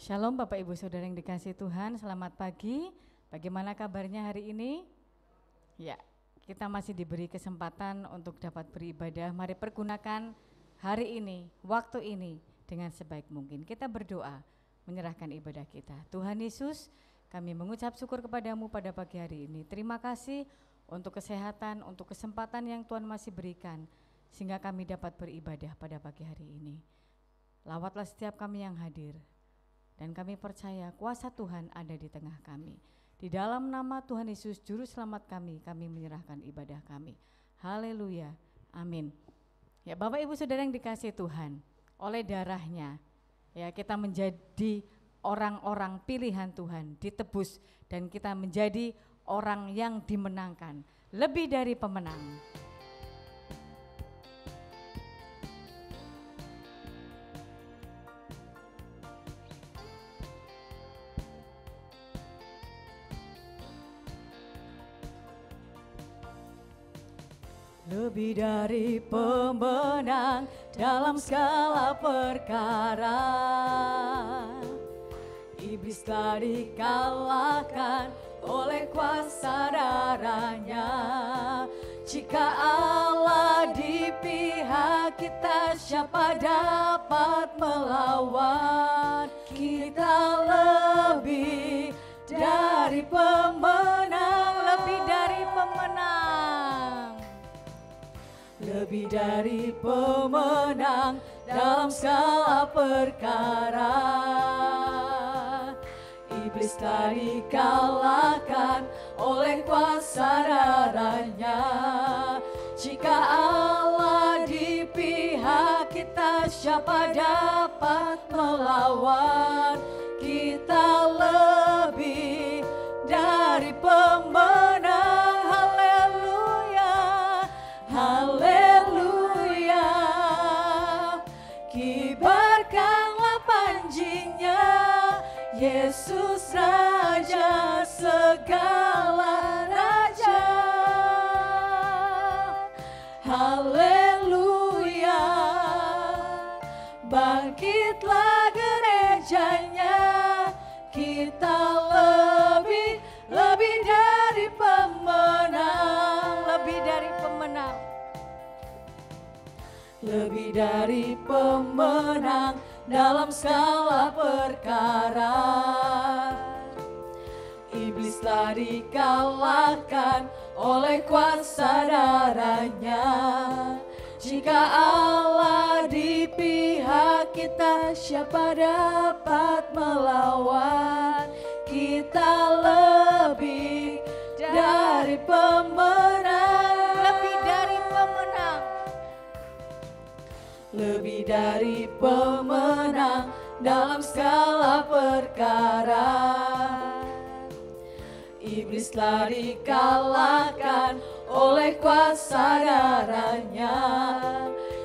Shalom Bapak Ibu Saudara yang dikasihi Tuhan, selamat pagi. Bagaimana kabarnya hari ini? Ya, kita masih diberi kesempatan untuk dapat beribadah. Mari pergunakan hari ini, waktu ini dengan sebaik mungkin. Kita berdoa, menyerahkan ibadah kita. Tuhan Yesus, kami mengucap syukur kepadamu pada pagi hari ini. Terima kasih untuk kesehatan, untuk kesempatan yang Tuhan masih berikan, sehingga kami dapat beribadah pada pagi hari ini. Lawatlah setiap kami yang hadir. Dan kami percaya kuasa Tuhan ada di tengah kami. Di dalam nama Tuhan Yesus Juru Selamat kami menyerahkan ibadah kami. Haleluya, amin. Ya Bapak Ibu Saudara yang dikasihi Tuhan, oleh darahnya ya kita menjadi orang-orang pilihan Tuhan, ditebus dan kita menjadi orang yang dimenangkan, lebih dari pemenang. Lebih dari pemenang dalam segala perkara, iblis telah dikalahkan oleh kuasa darahnya. Jika Allah di pihak kita, siapa dapat melawan? Kita lebih dari pemenang, lebih dari pemenang. Lebih dari pemenang dalam segala perkara, iblis telah dikalahkan oleh kuasa darahnya. Jika Allah di pihak kita, siapa dapat melawan? Kita lebih dari pemenang. Haleluya, kibarkanlah panjinya, Yesus Raja segala raja. Haleluya, bangkitlah gerejanya, kita lebih dari pemenang, lebih dari pemenang. Lebih dari pemenang dalam segala perkara, iblis telah dikalahkan oleh kuasa darahnya. Jika Allah di pihak kita, siapa dapat melawan? Kita lebih dari pemenang, lebih dari pemenang. Lebih dari pemenang dalam segala perkara, iblis telah dikalahkan oleh kuasa darahnya.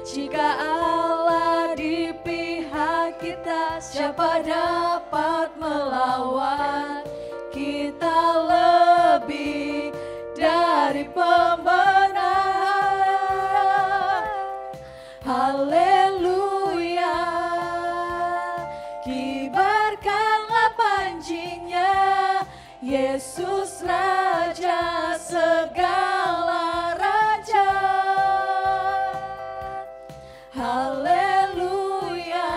Jika Allah di pihak kita, siapa dapat melawan? Kita lebih dari pemenang. Haleluya, kibarkanlah panjinya, Yesus Raja segala raja. Haleluya,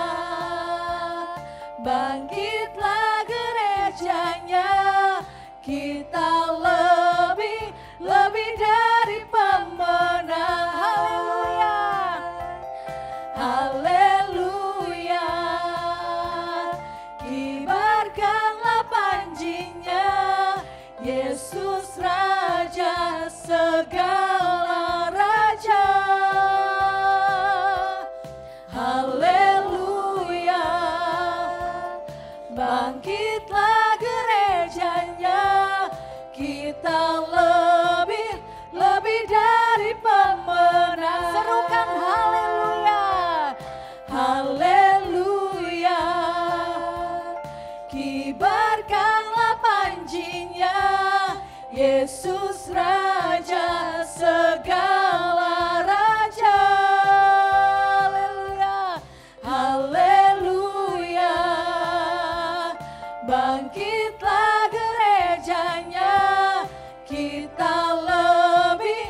bangkitlah gerejanya, kita lebih dari pemenang. Haleluya, kibarkanlah panjinya, Yesus Raja segala raja. Haleluya, bangkitlah gerejanya, kita lebih dari pemenang. Serukan haleluya. Haleluya, kibarkanlah panjinya, Yesus Raja segala raja. Haleluya, haleluya, bangkitlah gerejanya. Kita lebih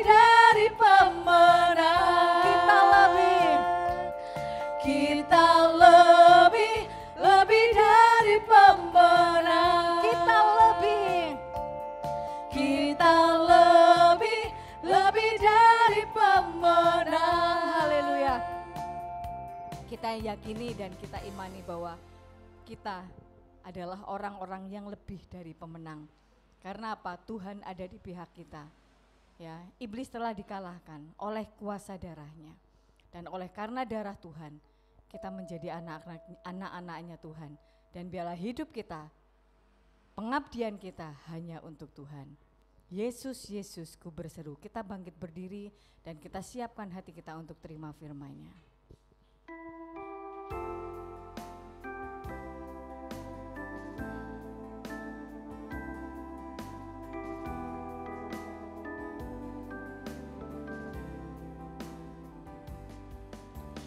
dari pemenang. Kita lebih dari pemenang. Kita lebih dari pemenang. Haleluya. Kita yakini dan kita imani bahwa kita adalah orang-orang yang lebih dari pemenang. Karena apa? Tuhan ada di pihak kita. Ya, iblis telah dikalahkan oleh kuasa darahnya. Dan oleh karena darah Tuhan, kita menjadi anak-anaknya Tuhan. Dan biarlah hidup kita, pengabdian kita hanya untuk Tuhan. Yesus, Yesus, ku berseru. Kita bangkit berdiri dan kita siapkan hati kita untuk terima firman-Nya.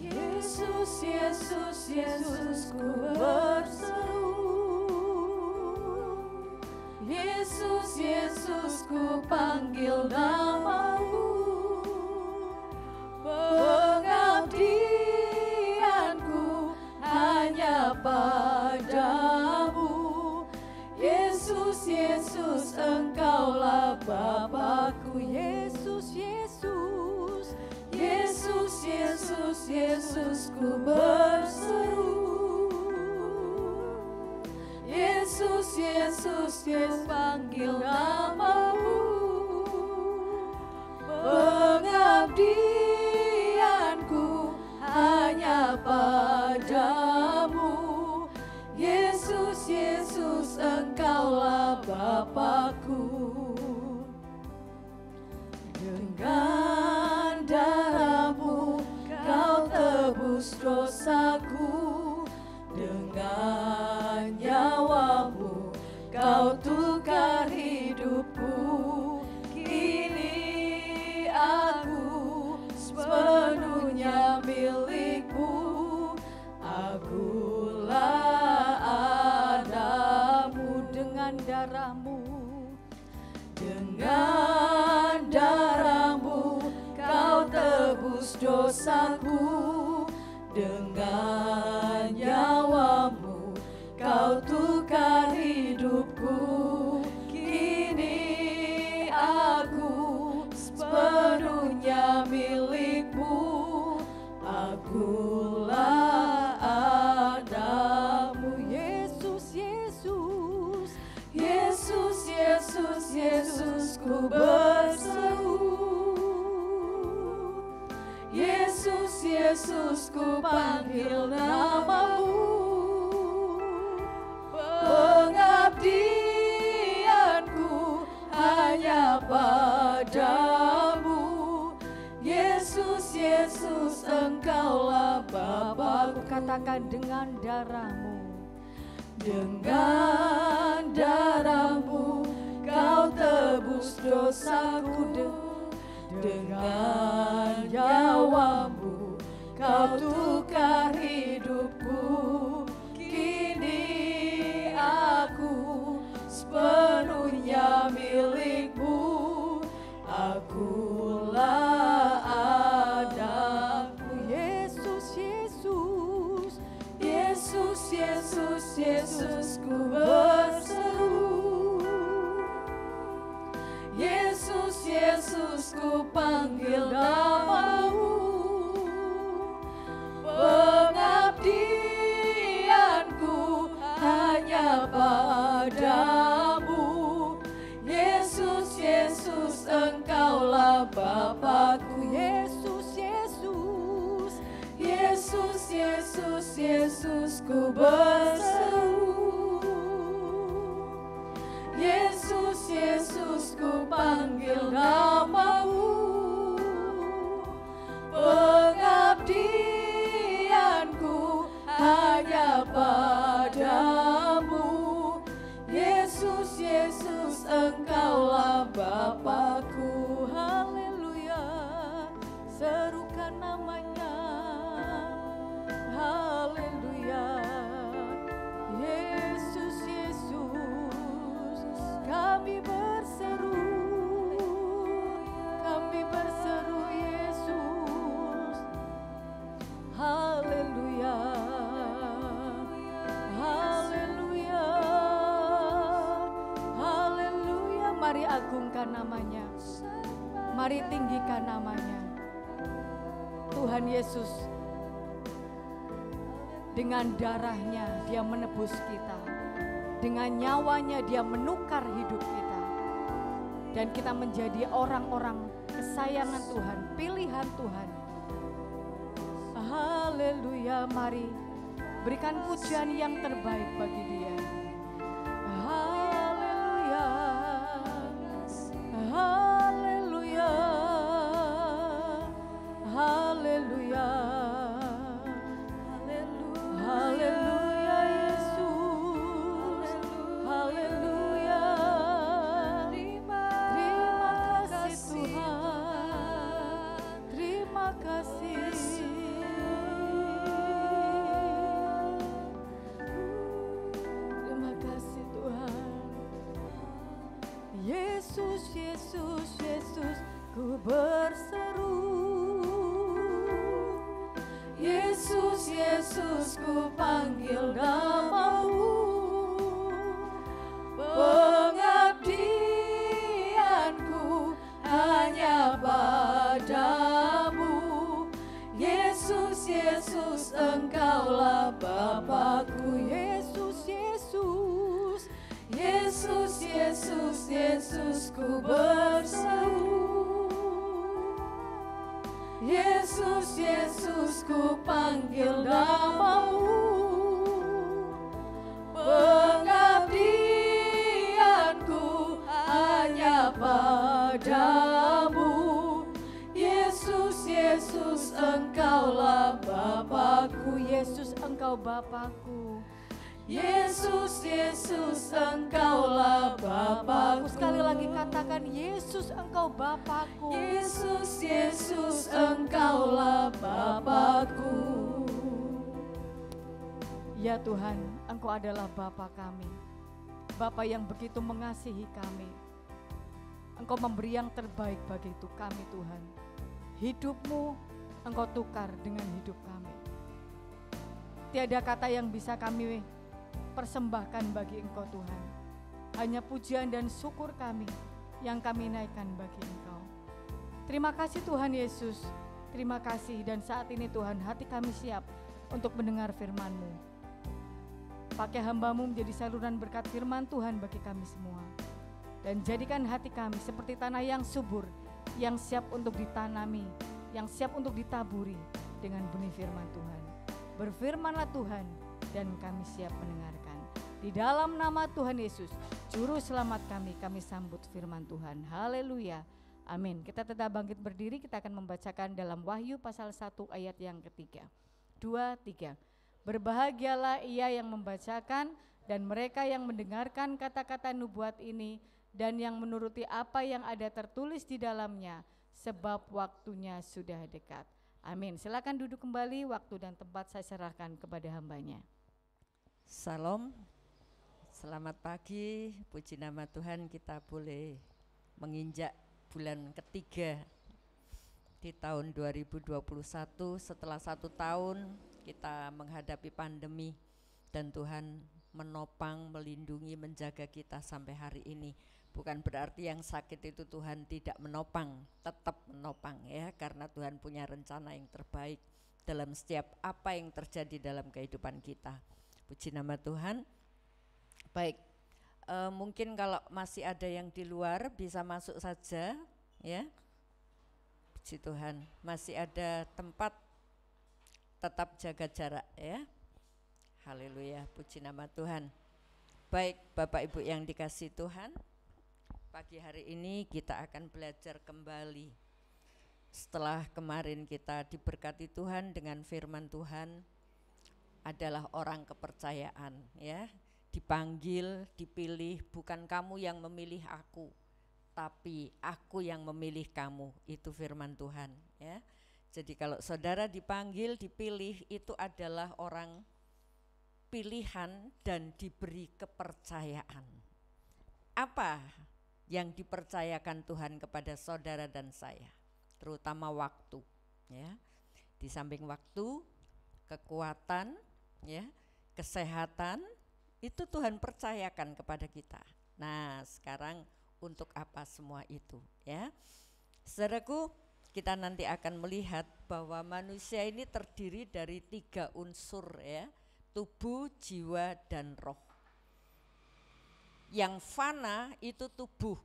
Yesus, Yesus, Yesus, ku berseru. Yesus, Yesus, ku panggil namamu. Pengabdianku hanya padamu. Yesus, Yesus, Engkaulah Bapa-Ku. Yesus, Yesus, Yesus, Yesus, Yesus, ku berseru. Yesus, Yesus, Yesus, panggil namamu. Pengabdianku hanya padamu. Yesus, Yesus, Engkaulah Bapa-Ku. Dengan darah-Mu Kau tebus dosaku, dengan nyawa-Mu Kau tukar hidupku. Kini aku sepenuhnya milik-Mu. Akulah Adamu. Dengan darah-Mu, dengan darah-Mu Kau tebus dosaku, dengan nyawa-Mu Kau tukar hidupku. Kini aku sepenuhnya milik-Mu. Akulah Adamu. Yesus, Yesus, Yesus, Yesus, Yesus, ku berseru. Yesus, Yesus, ku panggil namamu. Pengabdianku hanya padamu. Yesus, Yesus, Engkaulah Bapa-Ku. Katakan dengan darah-Mu. Dengan darah-Mu Kau tebus dosaku, dengan nyawa-Mu Kau tukar hidupku. Kini aku sepenuhnya milik-Mu. Akulah Adamu. Yesus, Yesus, Yesus, Yesus, Yesus, ku berseru. Yesus, Yesus, ku panggil namamu. Pengabdianku hanya padamu. Yesus, Yesus, Engkaulah Bapa-Ku. Yesus, Yesus, Yesus, Yesus, Yesus, ku berseru. Yesus, Yesus, ku panggil namamu. Pengabdianku hanya padamu. Yesus, Yesus, Engkaulah Bapa-Ku. Haleluya, serukan namanya. Haleluya, Yesus. kami berseru Yesus. Haleluya, haleluya, haleluya. Mari agungkan namanya, mari tinggikan namanya. Tuhan Yesus, dengan darahnya Dia menebus kita, dengan nyawanya Dia menukar hidup kita, dan kita menjadi orang-orang kesayangan Tuhan, pilihan Tuhan. Haleluya, mari berikan pujian yang terbaik bagi Dia. Haleluya, haleluya, haleluya, haleluya Yesus, haleluya. Terima kasih Tuhan, terima kasih. Terima kasih Tuhan. Yesus, Yesus, Yesus, ku berseru. Yesus, Yesus, ku panggil namamu. Pengabdianku hanya padamu. Yesus, Yesus, Engkaulah Bapakku. Yesus, Yesus, Yesus, Yesus, Yesus, ku berseru. Yesus, Yesus, ku panggil namamu. Pengabdianku hanya padamu. Yesus, Yesus, Engkaulah Bapakku. Yesus, Engkau Bapakku. Yesus, Yesus, Engkaulah Bapakku. Sekali lagi katakan, Yesus, Engkau Bapakku. Yesus, Yesus, Engkaulah Bapakku. Ya Tuhan, Engkau adalah Bapa kami, Bapa yang begitu mengasihi kami. Engkau memberi yang terbaik bagi itu kami Tuhan. Hidup-Mu Engkau tukar dengan hidup kami. Tiada kata yang bisa kami persembahkan bagi Engkau Tuhan. Hanya pujian dan syukur kami yang kami naikkan bagi Engkau. Terima kasih Tuhan Yesus. Terima kasih, dan saat ini Tuhan hati kami siap untuk mendengar firman-Mu. Pakai hamba-Mu menjadi saluran berkat firman Tuhan bagi kami semua. Dan jadikan hati kami seperti tanah yang subur, yang siap untuk ditanami, yang siap untuk ditaburi dengan benih firman Tuhan. Berfirmanlah Tuhan, dan kami siap mendengarkan. Di dalam nama Tuhan Yesus, Juru Selamat kami sambut firman Tuhan. Haleluya. Amin. Kita tetap bangkit berdiri, kita akan membacakan dalam Wahyu pasal 1 ayat yang ketiga. 2, 3. Berbahagialah ia yang membacakan dan mereka yang mendengarkan kata-kata nubuat ini dan yang menuruti apa yang ada tertulis di dalamnya, sebab waktunya sudah dekat. Amin. Silakan duduk kembali, waktu dan tempat saya serahkan kepada hambanya. Salam, selamat pagi, puji nama Tuhan, kita boleh menginjak bulan ketiga di tahun 2021 setelah 1 tahun kita menghadapi pandemi, dan Tuhan menopang, melindungi, menjaga kita sampai hari ini. Bukan berarti yang sakit itu Tuhan tidak menopang, tetap menopang ya, karena Tuhan punya rencana yang terbaik dalam setiap apa yang terjadi dalam kehidupan kita. Puji nama Tuhan. Baik, mungkin kalau masih ada yang di luar bisa masuk saja ya. Puji Tuhan, masih ada tempat, tetap jaga jarak ya. Haleluya, puji nama Tuhan. Baik Bapak Ibu yang dikasihi Tuhan, pagi hari ini kita akan belajar kembali. Setelah kemarin kita diberkati Tuhan dengan firman Tuhan, adalah orang kepercayaan ya. Dipanggil, dipilih, bukan kamu yang memilih aku, tapi aku yang memilih kamu, itu firman Tuhan ya. Jadi kalau saudara dipanggil, dipilih, itu adalah orang pilihan dan diberi kepercayaan. Apa yang dipercayakan Tuhan kepada saudara dan saya, terutama waktu, ya. Di samping waktu, kekuatan, ya, kesehatan, itu Tuhan percayakan kepada kita. Nah, sekarang untuk apa semua itu, ya? Saudaraku, kita nanti akan melihat bahwa manusia ini terdiri dari 3 unsur, ya, tubuh, jiwa, dan roh. Yang fana itu tubuh.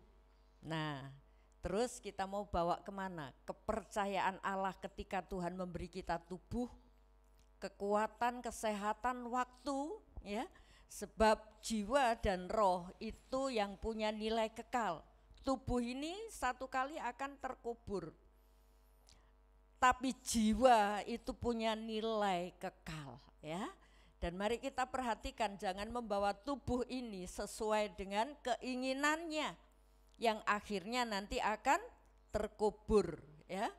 Nah, terus kita mau bawa kemana? Kepercayaan Allah ketika Tuhan memberi kita tubuh, kekuatan, kesehatan, waktu, ya. Sebab jiwa dan roh itu yang punya nilai kekal. Tubuh ini satu kali akan terkubur, tapi jiwa itu punya nilai kekal, ya. Dan mari kita perhatikan, jangan membawa tubuh ini sesuai dengan keinginannya yang akhirnya nanti akan terkubur, ya.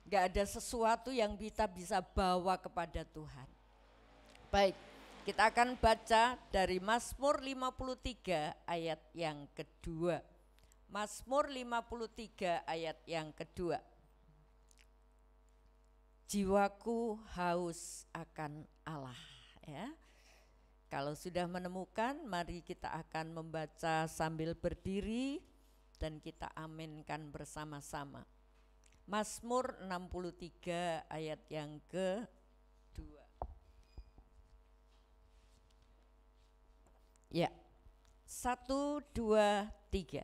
Gak ada sesuatu yang kita bisa bawa kepada Tuhan. Baik, kita akan baca dari Mazmur 53 ayat yang kedua. Mazmur 53 ayat yang kedua. Jiwaku haus akan Allah, ya. Kalau sudah menemukan, mari kita akan membaca sambil berdiri dan kita aminkan bersama-sama. Mazmur 63 ayat yang kedua. Ya, 1, 2, 3.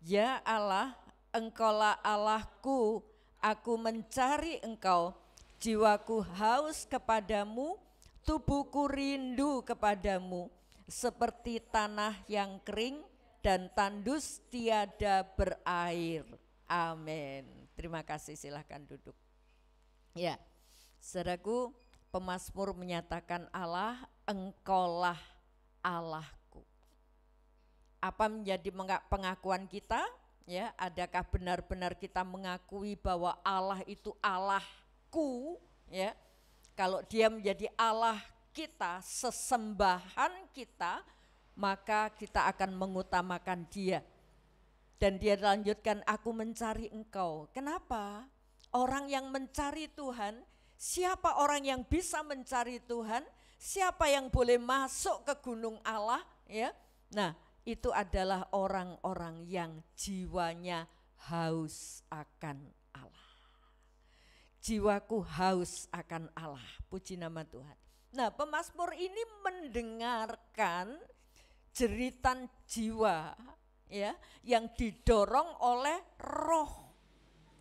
Ya Allah, Engkaulah Allahku, aku mencari Engkau, jiwaku haus kepadamu, tubuhku rindu kepadamu, seperti tanah yang kering dan tandus tiada berair. Amin. Terima kasih, silahkan duduk. Ya, saudaraku, pemazmur menyatakan Allah, Engkaulah Allahku. Apa menjadi pengakuan kita? Ya, adakah benar-benar kita mengakui bahwa Allah itu Allahku? Ya, kalau Dia menjadi Allah kita, sesembahan kita, maka kita akan mengutamakan Dia. Dan Dia lanjutkan, aku mencari Engkau. Kenapa? Orang yang mencari Tuhan, siapa orang yang bisa mencari Tuhan? Siapa yang boleh masuk ke gunung Allah? Ya, nah, itu adalah orang-orang yang jiwanya haus akan Allah. Jiwaku haus akan Allah, puji nama Tuhan. Nah, pemazmur ini mendengarkan jeritan jiwa, ya, yang didorong oleh roh,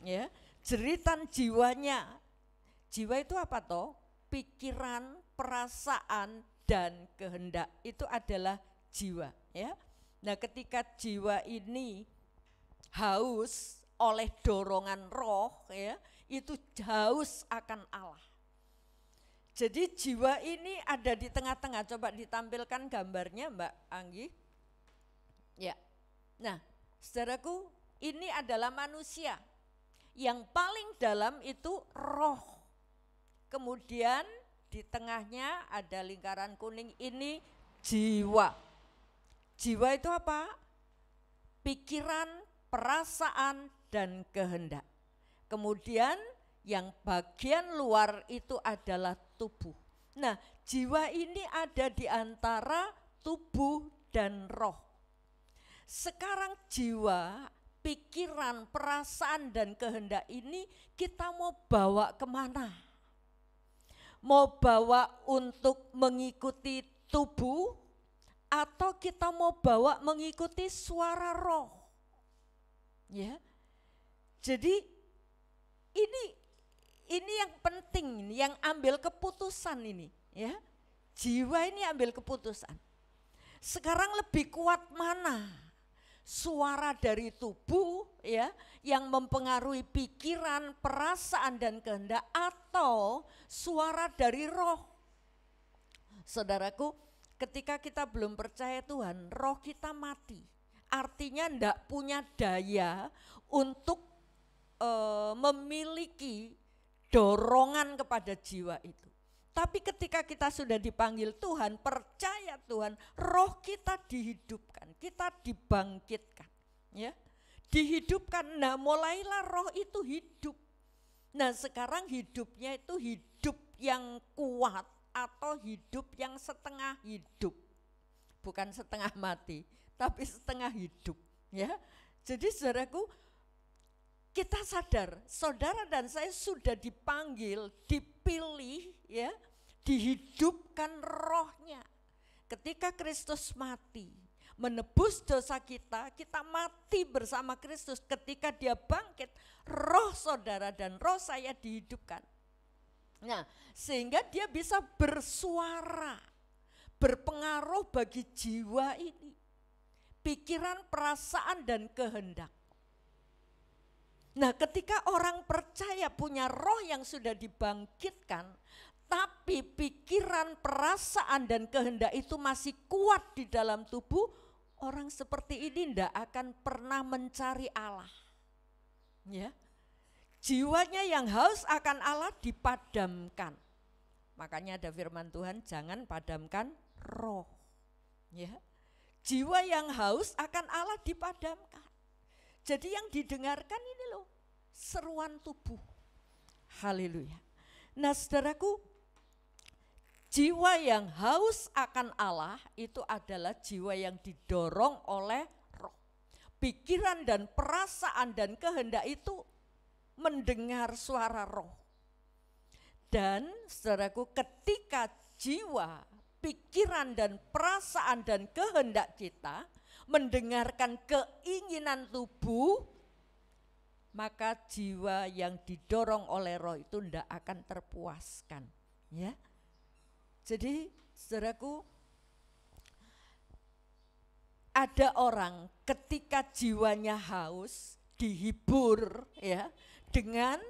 ya, jeritan jiwanya. Jiwa itu apa toh? Pikiran, perasaan, dan kehendak, itu adalah jiwa, ya. Nah, ketika jiwa ini haus oleh dorongan roh, ya, itu haus akan Allah. Jadi jiwa ini ada di tengah-tengah. Coba ditampilkan gambarnya, Mbak Anggi. Ya. Nah, saudaraku, ini adalah manusia. Yang paling dalam itu roh. Kemudian di tengahnya ada lingkaran kuning, ini jiwa. Jiwa itu apa? Pikiran, perasaan, dan kehendak. Kemudian yang bagian luar itu adalah tubuh. Nah, jiwa ini ada di antara tubuh dan roh. Sekarang jiwa, pikiran, perasaan, dan kehendak ini kita mau bawa kemana? Mau bawa untuk mengikuti tubuh, atau kita mau bawa mengikuti suara roh, ya. Jadi ini yang penting, yang ambil keputusan ini, ya. Jiwa ini ambil keputusan. Sekarang lebih kuat mana? Suara dari tubuh, ya, yang mempengaruhi pikiran, perasaan, dan kehendak, atau suara dari roh? Saudaraku, ketika kita belum percaya Tuhan, roh kita mati. Artinya enggak punya daya untuk memiliki dorongan kepada jiwa itu. Tapi ketika kita sudah dipanggil Tuhan, percaya Tuhan, roh kita dihidupkan, kita dibangkitkan. ya. Dihidupkan. Nah, mulailah roh itu hidup. Nah, sekarang hidupnya itu hidup yang kuat atau hidup yang setengah hidup. Bukan setengah mati, tapi setengah hidup, ya. Jadi saudaraku, kita sadar, saudara dan saya sudah dipanggil, dipilih, ya, dihidupkan rohnya. Ketika Kristus mati, menebus dosa kita, kita mati bersama Kristus. Ketika dia bangkit, roh saudara dan roh saya dihidupkan. Nah, sehingga dia bisa bersuara, berpengaruh bagi jiwa ini. Pikiran, perasaan, dan kehendak. Nah, ketika orang percaya punya roh yang sudah dibangkitkan, tapi pikiran, perasaan, dan kehendak itu masih kuat di dalam tubuh, orang seperti ini tidak akan pernah mencari Allah. Ya, jiwanya yang haus akan Allah dipadamkan. Makanya ada firman Tuhan, jangan padamkan roh. Ya, jiwa yang haus akan Allah dipadamkan. Jadi yang didengarkan ini loh, seruan tubuh. Haleluya. Nah, saudaraku, jiwa yang haus akan Allah itu adalah jiwa yang didorong oleh roh. Pikiran dan perasaan dan kehendak itu mendengar suara roh. Dan saudaraku, ketika jiwa, pikiran dan perasaan dan kehendak kita mendengarkan keinginan tubuh, maka jiwa yang didorong oleh roh itu tidak akan terpuaskan, ya. Jadi saudaraku, ada orang ketika jiwanya haus dihibur, ya, dengan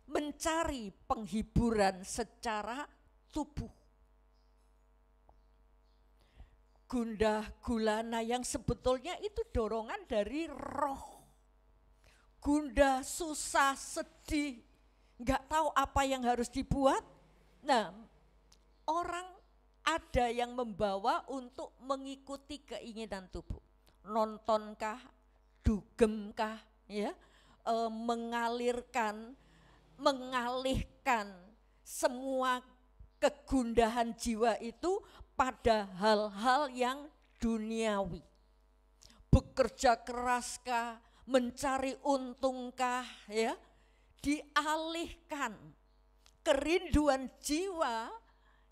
mencari penghiburan secara tubuh. Gundah gulana yang sebetulnya itu dorongan dari roh. Gundah, susah, sedih, nggak tahu apa yang harus dibuat. Nah, orang ada yang membawa untuk mengikuti keinginan tubuh. Nontonkah, dugemkah, ya, mengalihkan semua kegundahan jiwa itu pada hal-hal yang duniawi. Bekerja keraskah, mencari untungkah, ya, dialihkan. Kerinduan jiwa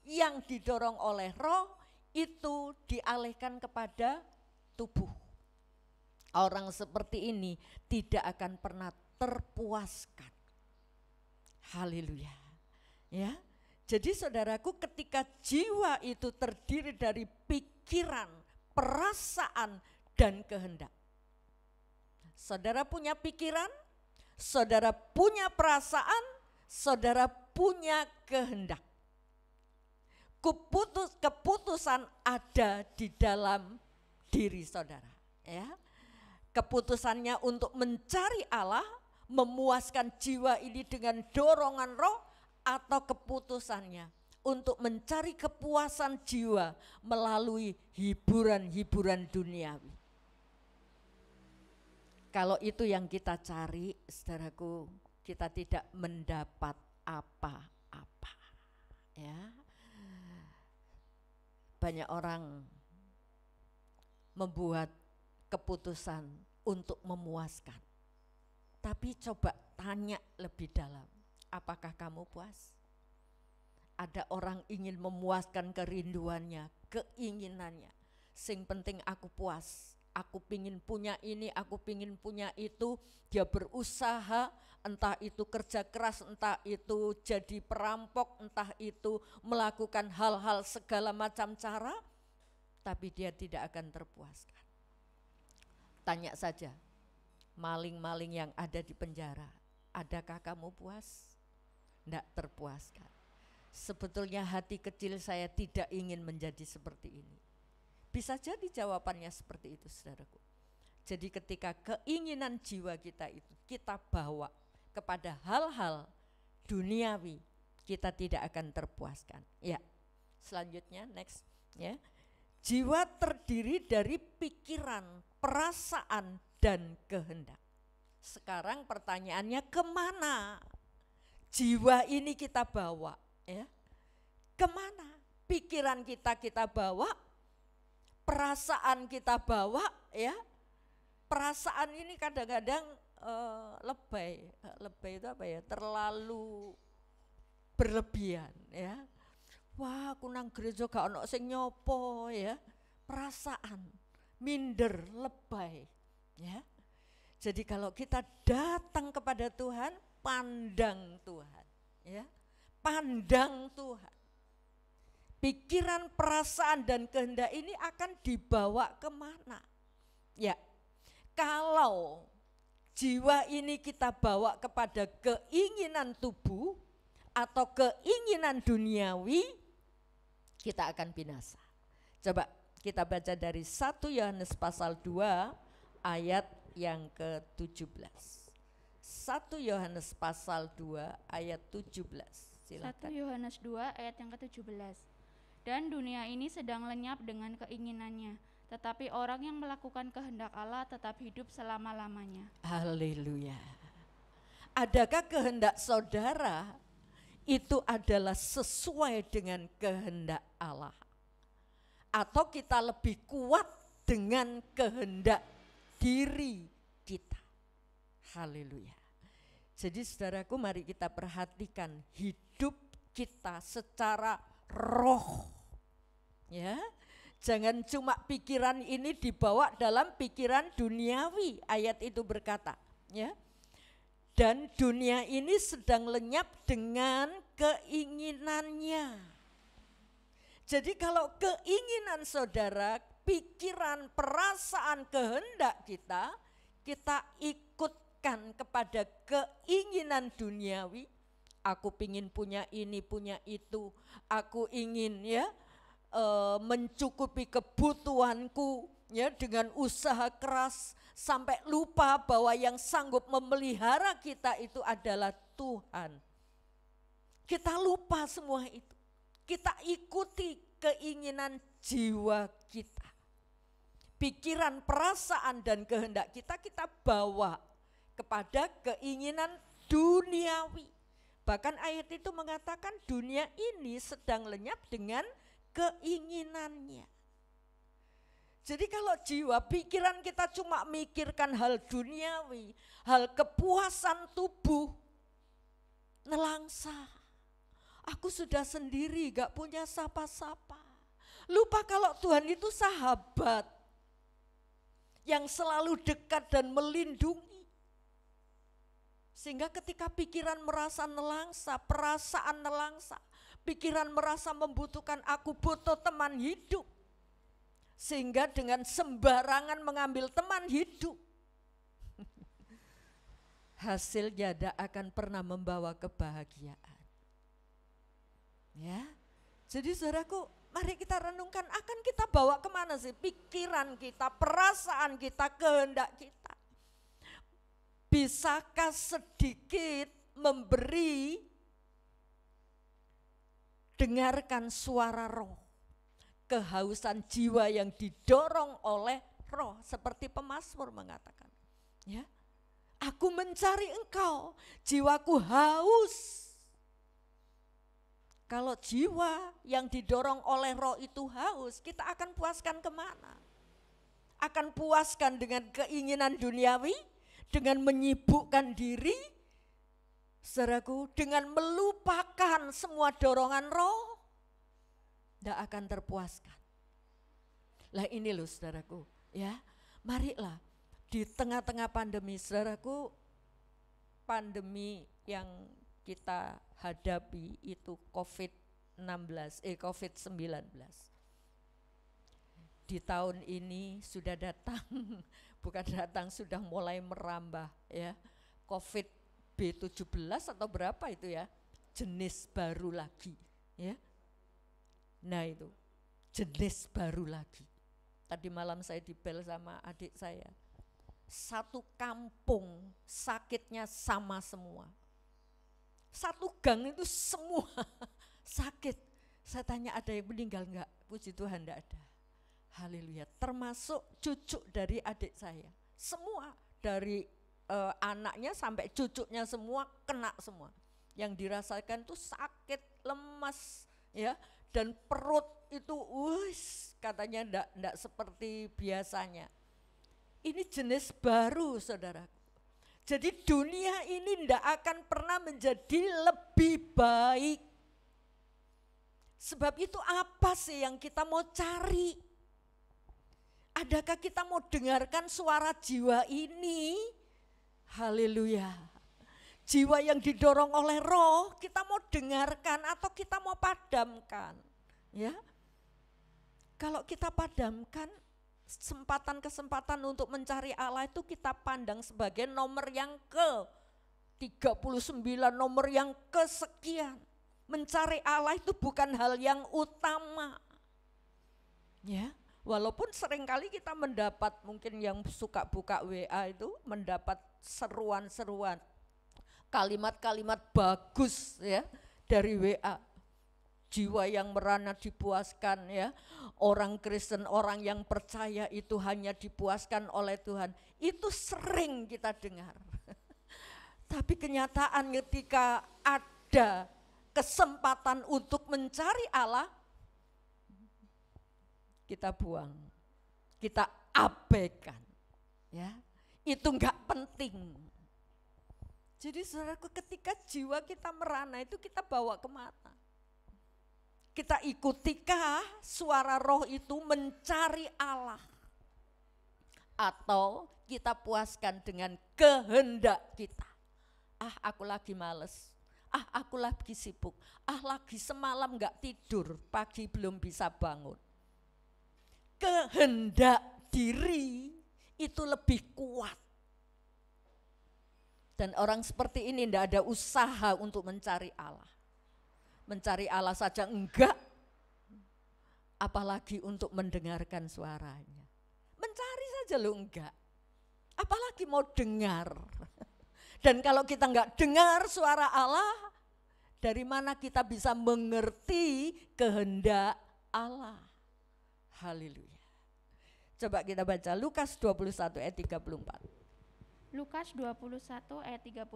yang didorong oleh roh itu dialihkan kepada tubuh. Orang seperti ini tidak akan pernah terpuaskan. Haleluya. Ya. Jadi saudaraku, ketika jiwa itu terdiri dari pikiran, perasaan, dan kehendak. Saudara punya pikiran, saudara punya perasaan, saudara punya kehendak. Keputusan ada di dalam diri saudara, ya. Keputusannya untuk mencari Allah, memuaskan jiwa ini dengan dorongan roh, atau keputusannya untuk mencari kepuasan jiwa melalui hiburan-hiburan duniawi. Kalau itu yang kita cari, saudaraku, kita tidak mendapat apa-apa, ya. Banyak orang membuat keputusan untuk memuaskan. Tapi coba tanya lebih dalam, apakah kamu puas? Ada orang ingin memuaskan kerinduannya, keinginannya. Sing penting aku puas, aku pingin punya ini, aku pingin punya itu. Dia berusaha, entah itu kerja keras, entah itu jadi perampok, entah itu melakukan hal-hal segala macam cara, tapi dia tidak akan terpuaskan. Tanya saja, maling-maling yang ada di penjara, adakah kamu puas? Tidak terpuaskan. Sebetulnya hati kecil saya tidak ingin menjadi seperti ini. Bisa jadi jawabannya seperti itu, saudaraku. Jadi ketika keinginan jiwa kita itu kita bawa kepada hal-hal duniawi, kita tidak akan terpuaskan. Ya, selanjutnya next, ya. Jiwa terdiri dari pikiran, perasaan, dan kehendak. Sekarang pertanyaannya, kemana jiwa ini kita bawa? Ya, kemana? Pikiran kita bawa, perasaan kita bawa, ya. Perasaan ini kadang-kadang lebay itu apa ya? Terlalu berlebihan, ya. Wah, aku nang gereja gak ono sing nyopo, ya. Perasaan minder, lebay, ya. Jadi kalau kita datang kepada Tuhan, pandang Tuhan, ya. Pandang Tuhan. Pikiran, perasaan dan kehendak ini akan dibawa kemana? Ya, kalau jiwa ini kita bawa kepada keinginan tubuh atau keinginan duniawi, kita akan binasa. Coba kita baca dari 1 Yohanes pasal 2 ayat yang ke-17. 1 Yohanes pasal 2 ayat 17. Silakan. 1 Yohanes 2 ayat yang ke-17. Dan dunia ini sedang lenyap dengan keinginannya, tetapi orang yang melakukan kehendak Allah tetap hidup selama-lamanya. Haleluya. Adakah kehendak saudara itu adalah sesuai dengan kehendak Allah? Atau kita lebih kuat dengan kehendak diri kita? Haleluya. Jadi saudaraku, mari kita perhatikan hidup kita secara roh. Ya, jangan cuma pikiran ini dibawa dalam pikiran duniawi. Ayat itu berkata, ya. Dan dunia ini sedang lenyap dengan keinginannya. Jadi kalau keinginan saudara, pikiran, perasaan, kehendak kita ikutkan kepada keinginan duniawi. Aku pingin punya ini, punya itu. Aku ingin mencukupi kebutuhanku ya dengan usaha keras sampai lupa bahwa yang sanggup memelihara kita itu adalah Tuhan. Kita lupa semua itu. Kita ikuti keinginan jiwa kita. Pikiran, perasaan dan kehendak kita bawa kepada keinginan duniawi. Bahkan ayat itu mengatakan dunia ini sedang lenyap dengan keinginannya. Jadi kalau jiwa, pikiran kita cuma mikirkan hal duniawi, hal kepuasan tubuh, nelangsa. Aku sudah sendiri, gak punya siapa-siapa. Lupa kalau Tuhan itu sahabat yang selalu dekat dan melindungi. Sehingga ketika pikiran merasa nelangsa, perasaan nelangsa, pikiran merasa membutuhkan, aku butuh teman hidup. Sehingga dengan sembarangan mengambil teman hidup, hasilnya tidak akan pernah membawa kebahagiaan. Ya, jadi saudaraku, mari kita renungkan, akan kita bawa kemana sih pikiran kita, perasaan kita, kehendak kita. Bisakah sedikit memberi, dengarkan suara roh, kehausan jiwa yang didorong oleh roh, seperti pemazmur mengatakan, ya, aku mencari engkau, jiwaku haus. Kalau jiwa yang didorong oleh roh itu haus, kita akan puaskan kemana? Akan puaskan dengan keinginan duniawi, dengan menyibukkan diri, saudaraku, dengan melupakan semua dorongan roh, tidak akan terpuaskan. Lah ini loh saudaraku, ya, marilah di tengah-tengah pandemi, saudaraku, pandemi yang kita hadapi itu COVID-19. Di tahun ini sudah datang, bukan datang, sudah mulai merambah ya. COVID B17 atau berapa itu ya, jenis baru lagi ya. Nah itu, jenis baru lagi. Tadi malam saya dibel sama adik saya, satu kampung sakitnya sama semua. Satu gang itu semua sakit. Saya tanya, ada yang meninggal enggak? Puji Tuhan enggak ada. Haleluya. Termasuk cucu dari adik saya. semua dari anaknya sampai cucunya semua kena semua. Yang dirasakan tuh sakit, lemas, ya, dan perut itu, katanya ndak seperti biasanya. Ini jenis baru, saudaraku. Jadi dunia ini ndak akan pernah menjadi lebih baik. Sebab itu apa sih yang kita mau cari? Adakah kita mau dengarkan suara jiwa ini? Haleluya. Jiwa yang didorong oleh roh, kita mau dengarkan atau kita mau padamkan? Ya. Kalau kita padamkan, kesempatan untuk mencari Allah itu kita pandang sebagai nomor yang ke-39, nomor yang kesekian. Mencari Allah itu bukan hal yang utama. Ya. Walaupun seringkali kita mendapat, mungkin yang suka buka WA itu mendapat seruan-seruan, kalimat-kalimat bagus ya dari WA. Jiwa yang merana dipuaskan ya, orang Kristen, orang yang percaya itu hanya dipuaskan oleh Tuhan. Itu sering kita dengar. Tapi kenyataan ketika ada kesempatan untuk mencari Allah, kita buang, kita abaikan, ya, itu enggak penting. Jadi saudaraku, ketika jiwa kita merana itu kita bawa kemana? Kita ikutikah suara roh itu mencari Allah? Atau kita puaskan dengan kehendak kita? Aku lagi males, aku lagi sibuk, lagi semalam enggak tidur, pagi belum bisa bangun. Kehendak diri itu lebih kuat. Dan orang seperti ini tidak ada usaha untuk mencari Allah. Mencari Allah saja enggak, apalagi untuk mendengarkan suaranya. Mencari saja lo enggak, apalagi mau dengar. Dan kalau kita enggak dengar suara Allah, dari mana kita bisa mengerti kehendak Allah? Haleluya. Coba kita baca Lukas 21 ayat 34. Lukas 21 ayat 34.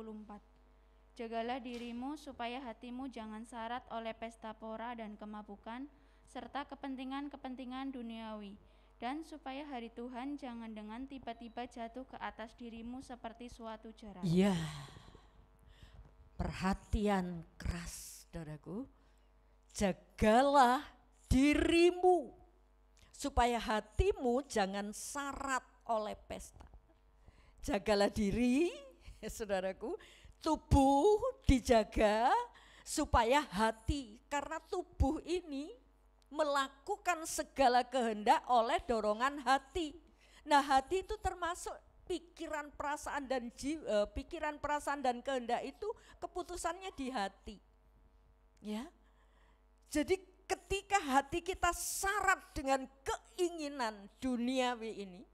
Jagalah dirimu supaya hatimu jangan syarat oleh pesta pora dan kemabukan, serta kepentingan-kepentingan duniawi. Dan supaya hari Tuhan jangan dengan tiba-tiba jatuh ke atas dirimu seperti suatu jerah. Iya, perhatian keras saudaraku. Jagalah dirimu supaya hatimu jangan syarat oleh pesta. Jagalah diri, saudaraku, tubuh dijaga supaya hati, karena tubuh ini melakukan segala kehendak oleh dorongan hati. Nah, hati itu termasuk pikiran, perasaan dan kehendak itu keputusannya di hati. Ya. Jadi ketika hati kita syarat dengan keinginan duniawi ini,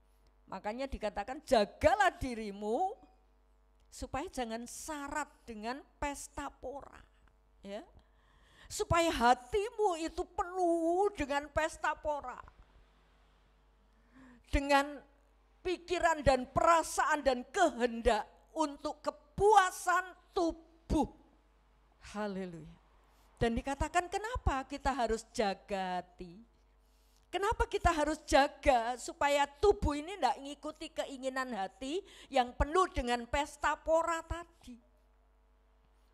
makanya dikatakan jagalah dirimu supaya jangan syarat dengan pesta pora, ya. Supaya hatimu itu penuh dengan pesta pora, dengan pikiran dan perasaan dan kehendak untuk kepuasan tubuh. Haleluya. Dan dikatakan kenapa kita harus jaga hati? Kenapa kita harus jaga supaya tubuh ini tidak mengikuti keinginan hati yang penuh dengan pesta pora tadi?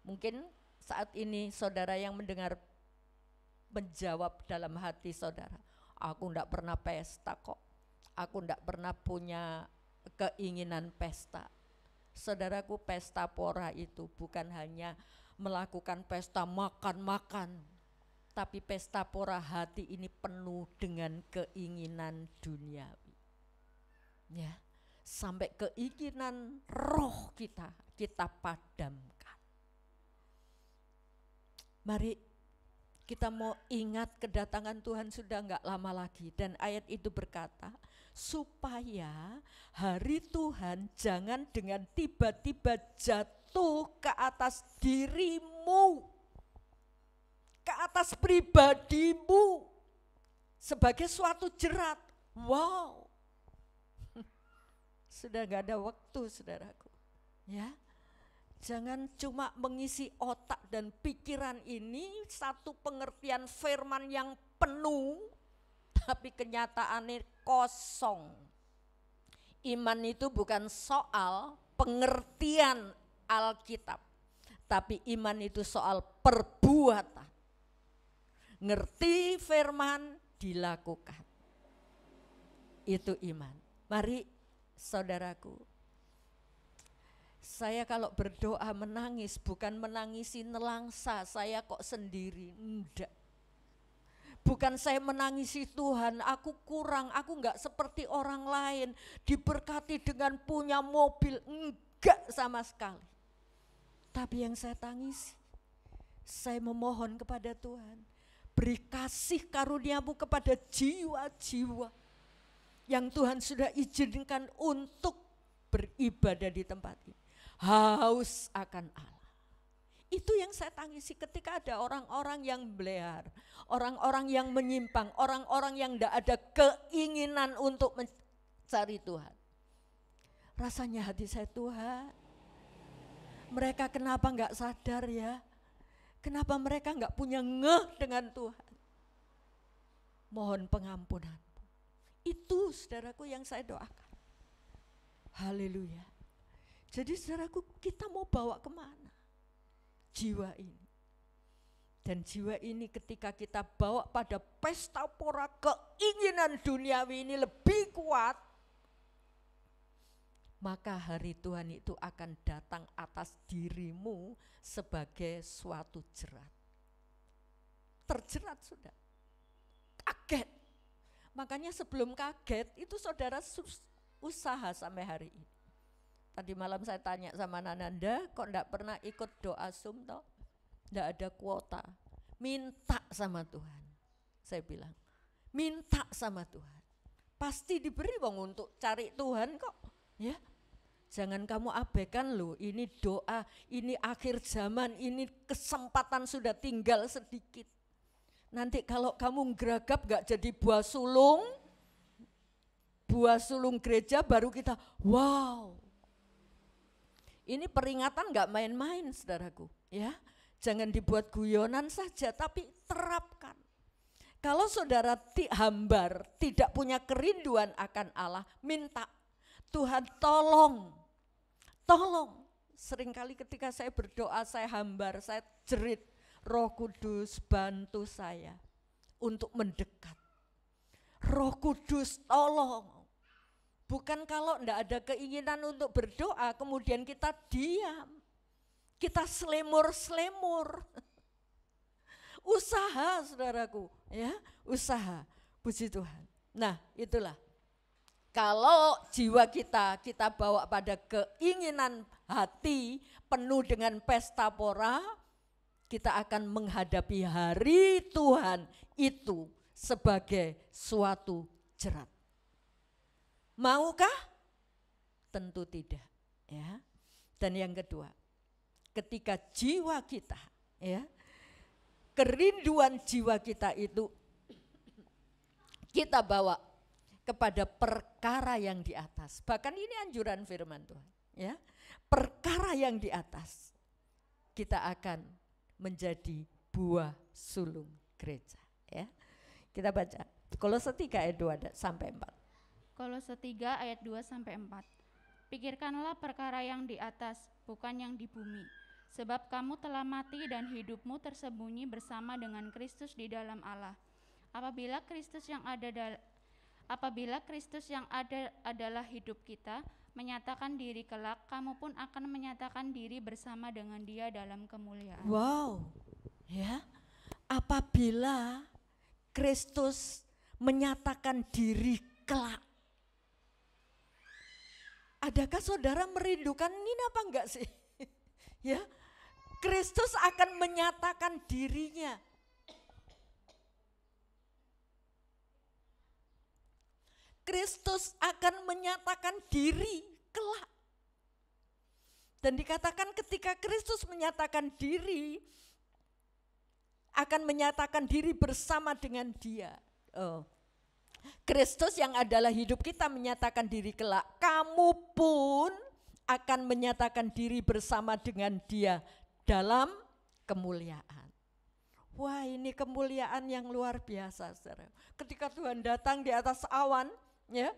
Mungkin saat ini saudara yang mendengar menjawab dalam hati saudara, aku tidak pernah pesta kok, aku tidak pernah punya keinginan pesta. Saudaraku, pesta pora itu bukan hanya melakukan pesta makan-makan, tapi pesta pora hati ini penuh dengan keinginan duniawi. Ya, sampai keinginan roh kita padamkan. Mari kita mau ingat kedatangan Tuhan sudah enggak lama lagi, dan ayat itu berkata, supaya hari Tuhan jangan dengan tiba-tiba jatuh ke atas dirimu, ke atas pribadimu sebagai suatu jerat. Wow. sudah gak ada waktu saudaraku. Ya, jangan cuma mengisi otak dan pikiran ini satu pengertian firman yang penuh, tapi kenyataannya kosong. Iman itu bukan soal pengertian Alkitab, tapi iman itu soal perbuatan. Ngerti firman, dilakukan. Itu iman. Mari saudaraku, saya kalau berdoa menangis, bukan menangisi nelangsa, saya kok sendiri, enggak. Bukan saya menangisi Tuhan, aku kurang, aku enggak seperti orang lain, diberkati dengan punya mobil, enggak sama sekali. Tapi yang saya tangisi, saya memohon kepada Tuhan, beri kasih karuniamu kepada jiwa-jiwa yang Tuhan sudah izinkan untuk beribadah di tempat ini. Haus akan Allah. Itu yang saya tangisi ketika ada orang-orang yang belehar, orang-orang yang menyimpang, orang-orang yang tidak ada keinginan untuk mencari Tuhan. Rasanya hati saya, Tuhan, mereka kenapa enggak sadar ya? Kenapa mereka enggak punya ngeh dengan Tuhan? Mohon pengampunan. Itu saudaraku yang saya doakan. Haleluya. Jadi saudaraku, kita mau bawa kemana jiwa ini? Dan jiwa ini ketika kita bawa pada pesta pora, keinginan duniawi ini lebih kuat, maka hari Tuhan itu akan datang atas dirimu sebagai suatu jerat. Terjerat sudah, kaget. Makanya sebelum kaget itu saudara usaha sampai hari ini. Tadi malam saya tanya sama Nananda, kok enggak pernah ikut doa Zoom toh? Enggak ada kuota. Minta sama Tuhan. Saya bilang, minta sama Tuhan. Pasti diberi wong untuk cari Tuhan kok, ya. Jangan kamu abaikan loh, ini doa, ini akhir zaman, ini kesempatan sudah tinggal sedikit. Nanti kalau kamu geragap gak jadi buah sulung gereja baru kita, wow. Ini peringatan gak main-main saudaraku, ya. Jangan dibuat guyonan saja, tapi terapkan. Kalau saudara hambar, tidak punya kerinduan akan Allah, minta Tuhan tolong. Seringkali ketika saya berdoa, saya hambar, saya jerit, Roh Kudus bantu saya untuk mendekat. Roh Kudus tolong. Bukan kalau enggak ada keinginan untuk berdoa, kemudian kita diam. Kita selemur-selemur. Usaha saudaraku, ya, usaha. Puji Tuhan. Nah, itulah. Kalau jiwa kita bawa pada keinginan hati penuh dengan pesta pora, kita akan menghadapi hari Tuhan itu sebagai suatu jerat. Maukah? Tentu tidak, ya. Dan yang kedua, ketika jiwa kita, ya, kerinduan jiwa kita itu kita bawa kepada perkara yang di atas. Bahkan ini anjuran firman Tuhan, ya. Perkara yang di atas, kita akan menjadi buah sulung gereja, ya. Kita baca Kolose 3 ayat 2 sampai 4. Kolose 3 ayat 2 sampai 4. Pikirkanlah perkara yang di atas, bukan yang di bumi. Sebab kamu telah mati dan hidupmu tersembunyi bersama dengan Kristus di dalam Allah. Apabila Kristus yang ada adalah hidup kita, menyatakan diri kelak, kamu pun akan menyatakan diri bersama dengan Dia dalam kemuliaan. Wow, ya. Apabila Kristus menyatakan diri kelak, adakah saudara merindukan ini apa enggak sih? Ya, Kristus akan menyatakan dirinya. Kristus akan menyatakan diri kelak. Dan dikatakan ketika Kristus menyatakan diri, akan menyatakan diri bersama dengan Dia. Oh, Kristus yang adalah hidup kita menyatakan diri kelak, kamu pun akan menyatakan diri bersama dengan Dia dalam kemuliaan. Wah, ini kemuliaan yang luar biasa, saudara. Ketika Tuhan datang di atas awan, ya,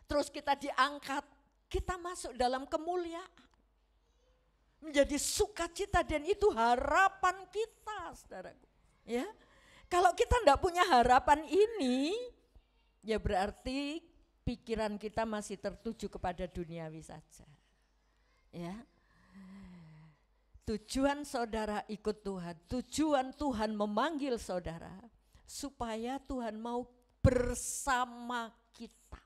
terus kita diangkat, kita masuk dalam kemuliaan. Menjadi sukacita dan itu harapan kita, saudaraku. Ya, kalau kita tidak punya harapan ini, ya berarti pikiran kita masih tertuju kepada duniawi saja. Ya. Tujuan saudara ikut Tuhan, tujuan Tuhan memanggil saudara supaya Tuhan mau bersama kita.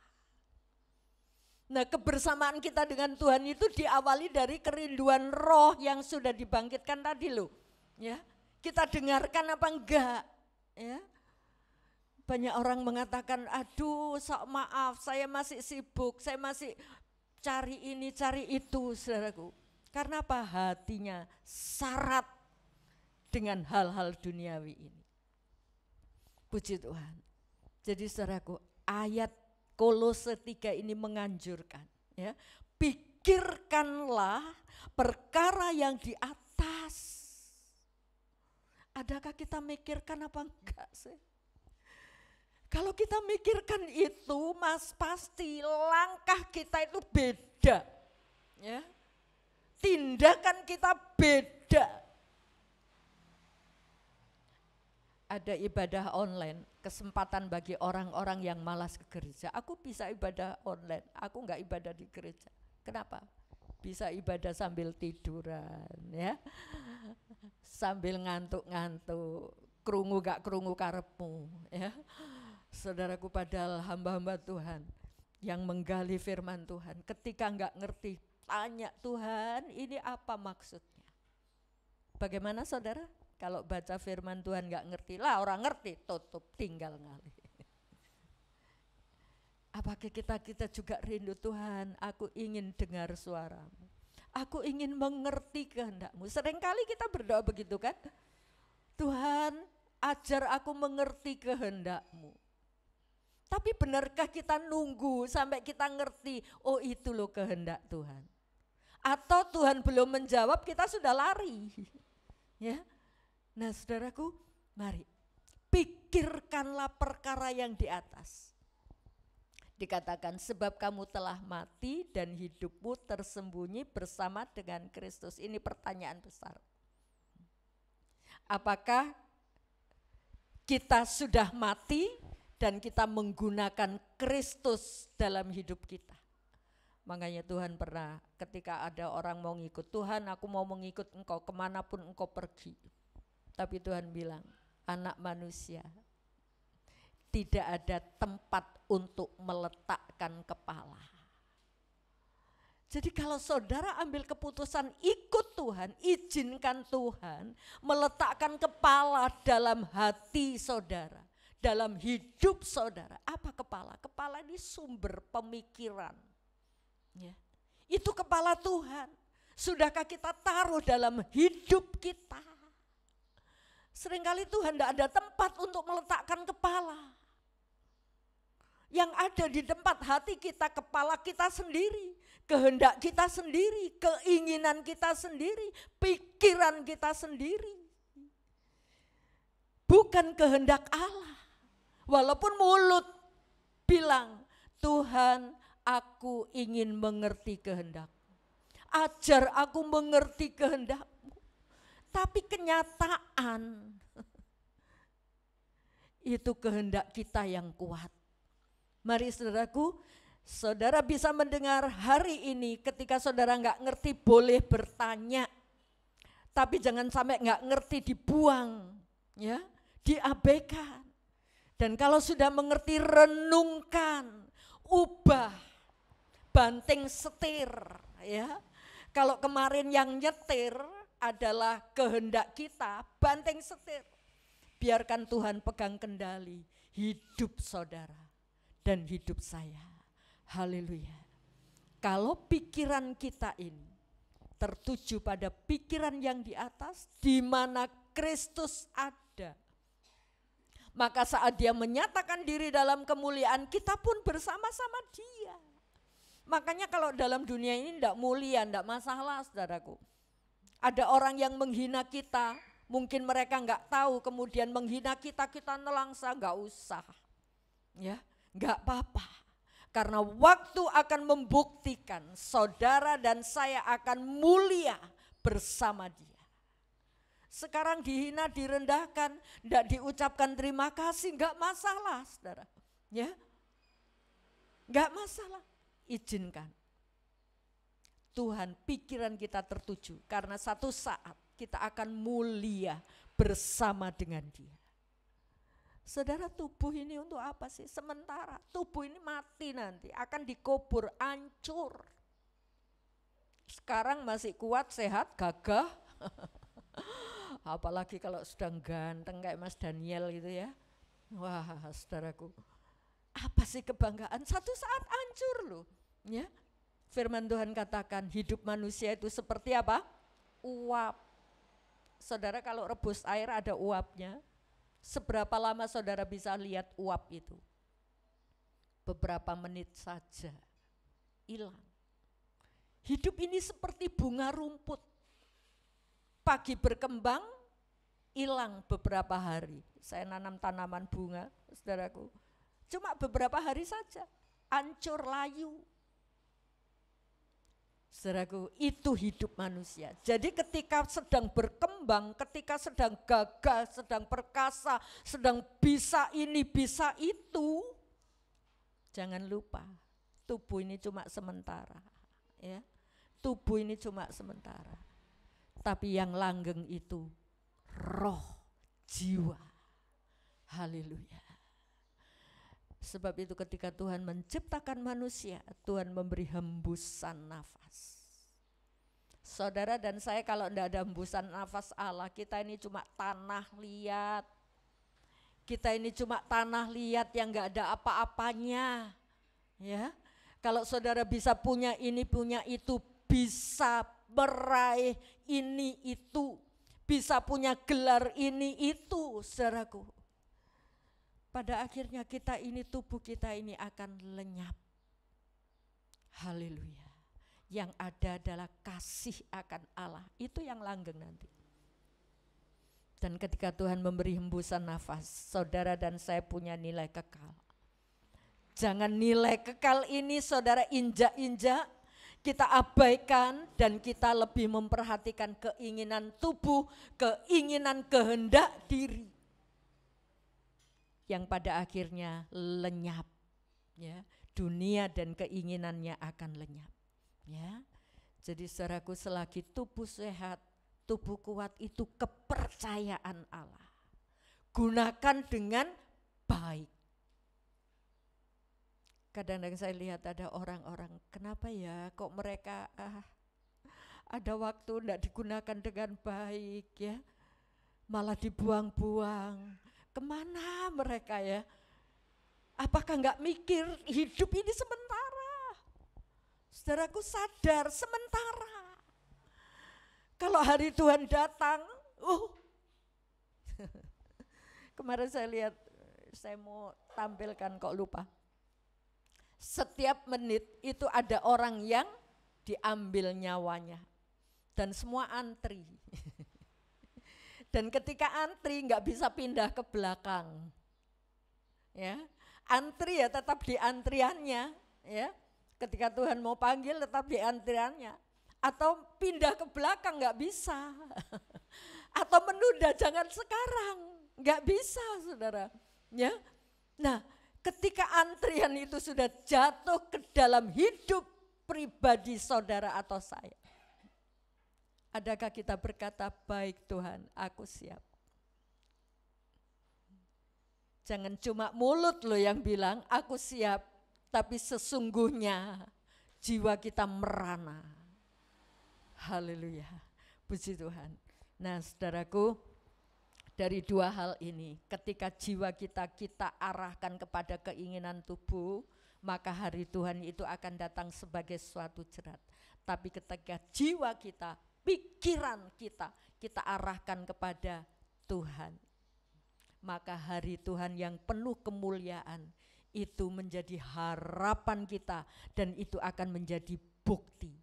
Nah, kebersamaan kita dengan Tuhan itu diawali dari kerinduan roh yang sudah dibangkitkan tadi loh. Ya. Kita dengarkan apa enggak? Ya. Banyak orang mengatakan, aduh sok maaf saya masih sibuk, saya masih cari ini cari itu, saudaraku. Karena apa? Hatinya syarat dengan hal-hal duniawi ini. Puji Tuhan. Jadi saudaraku, ayat Kolose 3 ini menganjurkan, ya, pikirkanlah perkara yang di atas. Adakah kita mikirkan apa enggak sih? Kalau kita mikirkan itu, Mas, pasti langkah kita itu beda. Ya. Tindakan kita beda. Ada ibadah online, kesempatan bagi orang-orang yang malas ke gereja. Aku bisa ibadah online, aku enggak ibadah di gereja. Kenapa? Bisa ibadah sambil tiduran, ya. Sambil ngantuk-ngantuk, krungu gak krungu karepmu, ya. Saudaraku, padahal hamba-hamba Tuhan yang menggali firman Tuhan, ketika enggak ngerti, tanya Tuhan ini apa maksudnya. Bagaimana saudara? Kalau baca firman Tuhan enggak ngerti, lah orang ngerti, tutup, tinggal ngalih. Apakah kita juga rindu Tuhan, aku ingin dengar suaramu, aku ingin mengerti kehendak-Mu. Seringkali kita berdoa begitu kan, Tuhan ajar aku mengerti kehendak-Mu. Tapi benarkah kita nunggu sampai kita ngerti, oh itu loh kehendak Tuhan. Atau Tuhan belum menjawab, kita sudah lari. Ya. Nah saudaraku, mari pikirkanlah perkara yang di atas. Dikatakan sebab kamu telah mati dan hidupmu tersembunyi bersama dengan Kristus. Ini pertanyaan besar. Apakah kita sudah mati dan kita menggunakan Kristus dalam hidup kita? Makanya Tuhan pernah ketika ada orang mau ngikut, Tuhan aku mau mengikut engkau kemanapun engkau pergi. Tapi Tuhan bilang, anak manusia tidak ada tempat untuk meletakkan kepala. Jadi kalau saudara ambil keputusan ikut Tuhan, izinkan Tuhan meletakkan kepala dalam hati saudara, dalam hidup saudara. Apa kepala? Kepala ini sumber pemikiran. Ya. Itu kepala Tuhan. Sudahkah kita taruh dalam hidup kita? Seringkali Tuhan tidak ada tempat untuk meletakkan kepala. Yang ada di tempat hati kita, kepala kita sendiri, kehendak kita sendiri, keinginan kita sendiri, pikiran kita sendiri. Bukan kehendak Allah. Walaupun mulut bilang, Tuhan aku ingin mengerti kehendak-Mu. Ajar aku mengerti kehendak-Mu. Tapi kenyataan itu kehendak kita yang kuat. Mari saudaraku, saudara bisa mendengar hari ini ketika saudara enggak ngerti boleh bertanya. Tapi jangan sampai enggak ngerti dibuang, ya, diabaikan. Dan kalau sudah mengerti renungkan, ubah, banting setir, ya. Kalau kemarin yang nyetir adalah kehendak kita, banting setir. Biarkan Tuhan pegang kendali hidup saudara dan hidup saya. Haleluya. Kalau pikiran kita ini tertuju pada pikiran yang di atas, di mana Kristus ada, Maka saat dia menyatakan diri dalam kemuliaan, kita pun bersama-sama dia. Makanya kalau dalam dunia ini tidak mulia, tidak masalah saudaraku. Ada orang yang menghina kita, mungkin mereka enggak tahu, kemudian menghina kita, kita nelangsa, enggak usah. Ya, enggak apa-apa. Karena waktu akan membuktikan saudara dan saya akan mulia bersama dia. Sekarang dihina, direndahkan, tidak diucapkan terima kasih, enggak masalah saudara. Ya, enggak masalah, izinkan. Tuhan pikiran kita tertuju karena satu saat kita akan mulia bersama dengan dia. Saudara, tubuh ini untuk apa sih? Sementara, tubuh ini mati nanti, akan dikubur, hancur. Sekarang masih kuat, sehat, gagah. Apalagi kalau sedang ganteng kayak Mas Daniel gitu ya. Wah, saudaraku, apa sih kebanggaan? Satu saat hancur loh. Ya, firman Tuhan katakan hidup manusia itu seperti apa? Uap. Saudara, kalau rebus air ada uapnya. Seberapa lama saudara bisa lihat uap itu? Beberapa menit saja, hilang. Hidup ini seperti bunga rumput. Pagi berkembang, hilang beberapa hari. Saya nanam tanaman bunga, saudaraku. Cuma beberapa hari saja, hancur, layu. Saudaraku, itu hidup manusia. Jadi ketika sedang berkembang, ketika sedang gagah, sedang perkasa, sedang bisa ini, bisa itu, jangan lupa tubuh ini cuma sementara. Ya, tubuh ini cuma sementara. Tapi yang langgeng itu roh, jiwa. Haleluya. Sebab itu ketika Tuhan menciptakan manusia, Tuhan memberi hembusan nafas. Saudara dan saya kalau tidak ada hembusan nafas Allah, kita ini cuma tanah liat. Kita ini cuma tanah liat yang enggak ada apa-apanya. Ya. Kalau saudara bisa punya ini, punya itu, bisa meraih ini itu, bisa punya gelar ini itu, saudaraku. Pada akhirnya kita ini, tubuh kita ini akan lenyap. Haleluya. Yang ada adalah kasih akan Allah. Itu yang langgeng nanti. Dan ketika Tuhan memberi hembusan nafas, saudara dan saya punya nilai kekal. Jangan nilai kekal ini saudara injak-injak, kita abaikan dan kita lebih memperhatikan keinginan tubuh, keinginan kehendak diri. Yang pada akhirnya lenyap, ya, dunia dan keinginannya akan lenyap, ya. Jadi saudaraku, selagi tubuh sehat, tubuh kuat, itu kepercayaan Allah. Gunakan dengan baik. Kadang-kadang saya lihat ada orang-orang, kenapa ya kok mereka ada waktu tidak digunakan dengan baik, ya, malah dibuang-buang. Kemana mereka ya? Apakah enggak mikir hidup ini sementara? Saudaraku, sadar sementara. Kalau hari Tuhan datang, kemarin saya lihat, saya mau tampilkan kok lupa. Setiap menit itu ada orang yang diambil nyawanya dan semua antri. Dan ketika antri nggak bisa pindah ke belakang, ya, antri ya tetap di antriannya, ya. Ketika Tuhan mau panggil tetap di antriannya, atau pindah ke belakang nggak bisa, atau menunda jangan sekarang, nggak bisa, saudara, ya. Nah, ketika antrian itu sudah jatuh ke dalam hidup pribadi saudara atau saya, adakah kita berkata, baik Tuhan, aku siap. Jangan cuma mulut loh yang bilang, aku siap, tapi sesungguhnya jiwa kita merana. Haleluya, puji Tuhan. Nah saudaraku, dari dua hal ini, ketika jiwa kita arahkan kepada keinginan tubuh, maka hari Tuhan itu akan datang sebagai suatu jerat. Tapi ketika jiwa kita, pikiran kita arahkan kepada Tuhan, maka hari Tuhan yang penuh kemuliaan itu menjadi harapan kita dan itu akan menjadi bukti.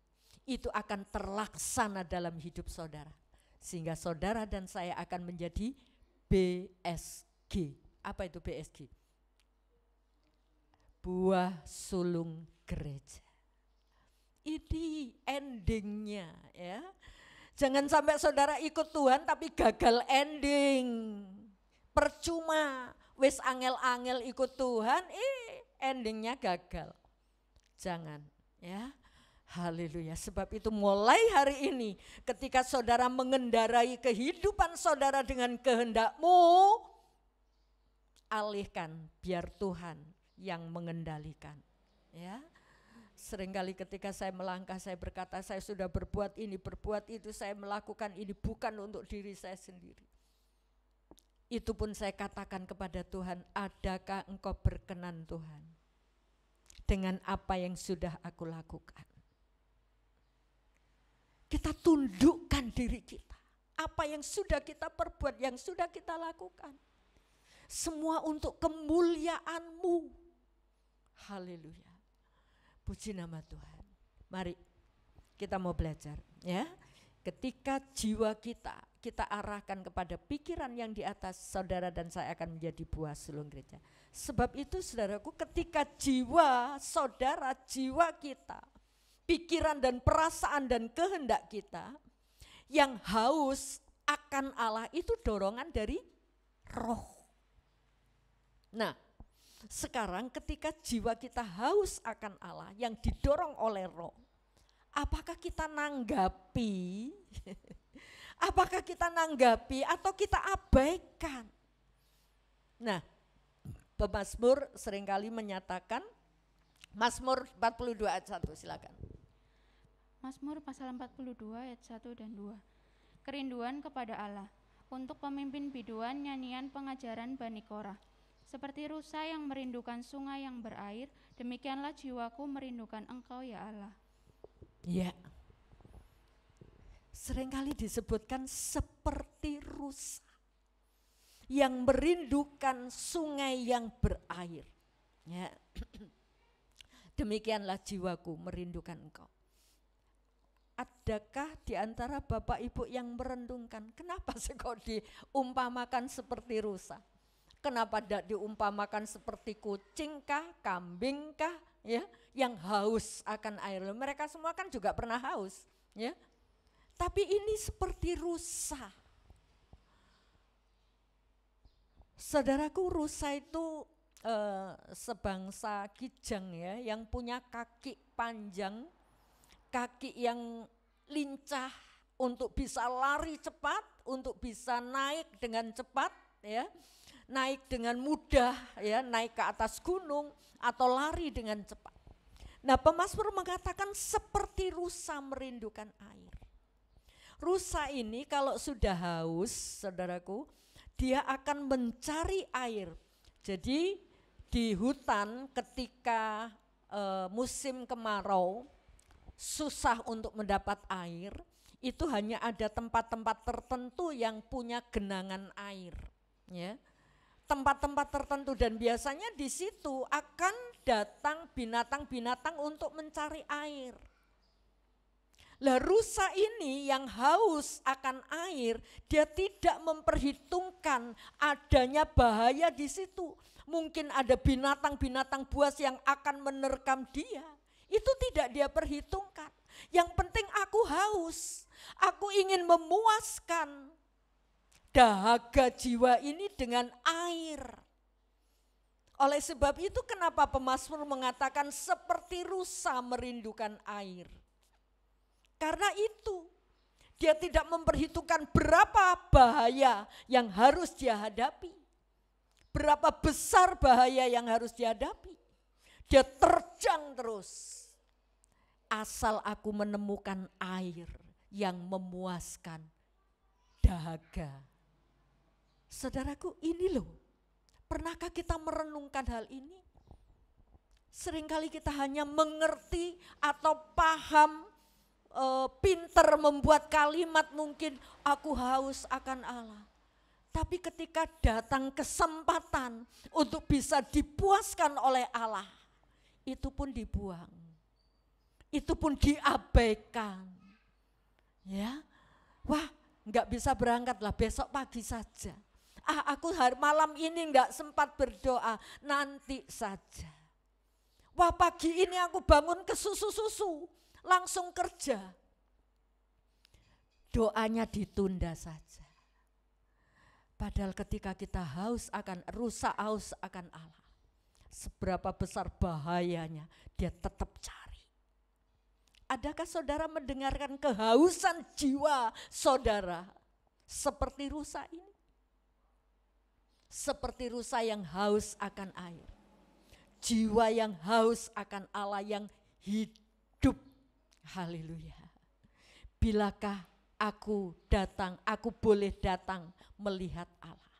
Itu akan terlaksana dalam hidup saudara. Sehingga saudara dan saya akan menjadi BSG. Apa itu BSG? Buah sulung gereja. Ini endingnya ya. Jangan sampai saudara ikut Tuhan tapi gagal ending. Percuma, wis angel-angel ikut Tuhan, endingnya gagal. Jangan ya. Haleluya. Sebab itu mulai hari ini ketika saudara mengendarai kehidupan saudara dengan kehendak-Mu, alihkan biar Tuhan yang mengendalikan. Ya. Seringkali ketika saya melangkah saya berkata saya sudah berbuat ini, berbuat itu, saya melakukan ini bukan untuk diri saya sendiri. Itu pun saya katakan kepada Tuhan, adakah Engkau berkenan Tuhan dengan apa yang sudah aku lakukan? Kita tundukkan diri kita. Apa yang sudah kita perbuat, yang sudah kita lakukan. Semua untuk kemuliaan-Mu. Haleluya. Puji nama Tuhan. Mari kita mau belajar ya. Ketika jiwa kita arahkan kepada pikiran yang di atas, saudara dan saya akan menjadi buah sulung gereja. Sebab itu saudaraku, ketika jiwa saudara, jiwa kita, pikiran dan perasaan dan kehendak kita yang haus akan Allah itu dorongan dari roh. Nah, sekarang ketika jiwa kita haus akan Allah yang didorong oleh roh, apakah kita nanggapi? Apakah kita nanggapi atau kita abaikan? Nah, pemazmur seringkali menyatakan, Mazmur 42 ayat 1 silakan. Mazmur pasal 42 ayat 1 dan 2. Kerinduan kepada Allah, untuk pemimpin biduan nyanyian pengajaran Bani Korah. Seperti rusa yang merindukan sungai yang berair, demikianlah jiwaku merindukan Engkau ya Allah. Ya, seringkali disebutkan seperti rusa yang merindukan sungai yang berair. Ya. Demikianlah jiwaku merindukan Engkau. Adakah di antara Bapak Ibu yang merendungkan, kenapa sih kok diumpamakan seperti rusa? Kenapa tidak diumpamakan seperti kucing kah, kambing kah, ya, yang haus akan air? Mereka semua kan juga pernah haus, ya. Tapi ini seperti rusa. Saudaraku, rusa itu sebangsa kijang ya, yang punya kaki panjang, kaki yang lincah untuk bisa lari cepat, untuk bisa naik dengan cepat ya, naik dengan mudah ya, naik ke atas gunung atau lari dengan cepat. Nah, pemazmur mengatakan seperti rusa merindukan air. Rusa ini kalau sudah haus, saudaraku, dia akan mencari air. Jadi di hutan ketika musim kemarau susah untuk mendapat air, itu hanya ada tempat-tempat tertentu yang punya genangan air, ya. Tempat-tempat tertentu, dan biasanya di situ akan datang binatang-binatang untuk mencari air. Lah rusa ini yang haus akan air, dia tidak memperhitungkan adanya bahaya di situ. Mungkin ada binatang-binatang buas yang akan menerkam dia. Itu tidak dia perhitungkan. Yang penting aku haus, aku ingin memuaskan dahaga jiwa ini dengan air. Oleh sebab itu kenapa pemazmur mengatakan seperti rusa merindukan air. Karena itu dia tidak memperhitungkan berapa bahaya yang harus dia hadapi. Berapa besar bahaya yang harus dihadapi. Dia terjang terus. Asal aku menemukan air yang memuaskan dahaga. Saudaraku, ini loh. Pernahkah kita merenungkan hal ini? Seringkali kita hanya mengerti atau paham, pinter membuat kalimat mungkin aku haus akan Allah. Tapi ketika datang kesempatan untuk bisa dipuaskan oleh Allah, itu pun dibuang. Itu pun diabaikan. Ya. Wah, enggak bisa berangkat lah, besok pagi saja. Aku malam ini enggak sempat berdoa, nanti saja. Wah, pagi ini aku bangun ke susu-susu, langsung kerja. Doanya ditunda saja. Padahal ketika kita haus akan Allah, seberapa besar bahayanya dia tetap cari. Adakah saudara mendengarkan kehausan jiwa saudara seperti rusa ini? Seperti rusa yang haus akan air. Jiwa yang haus akan Allah yang hidup. Haleluya. Bilakah aku boleh datang melihat Allah?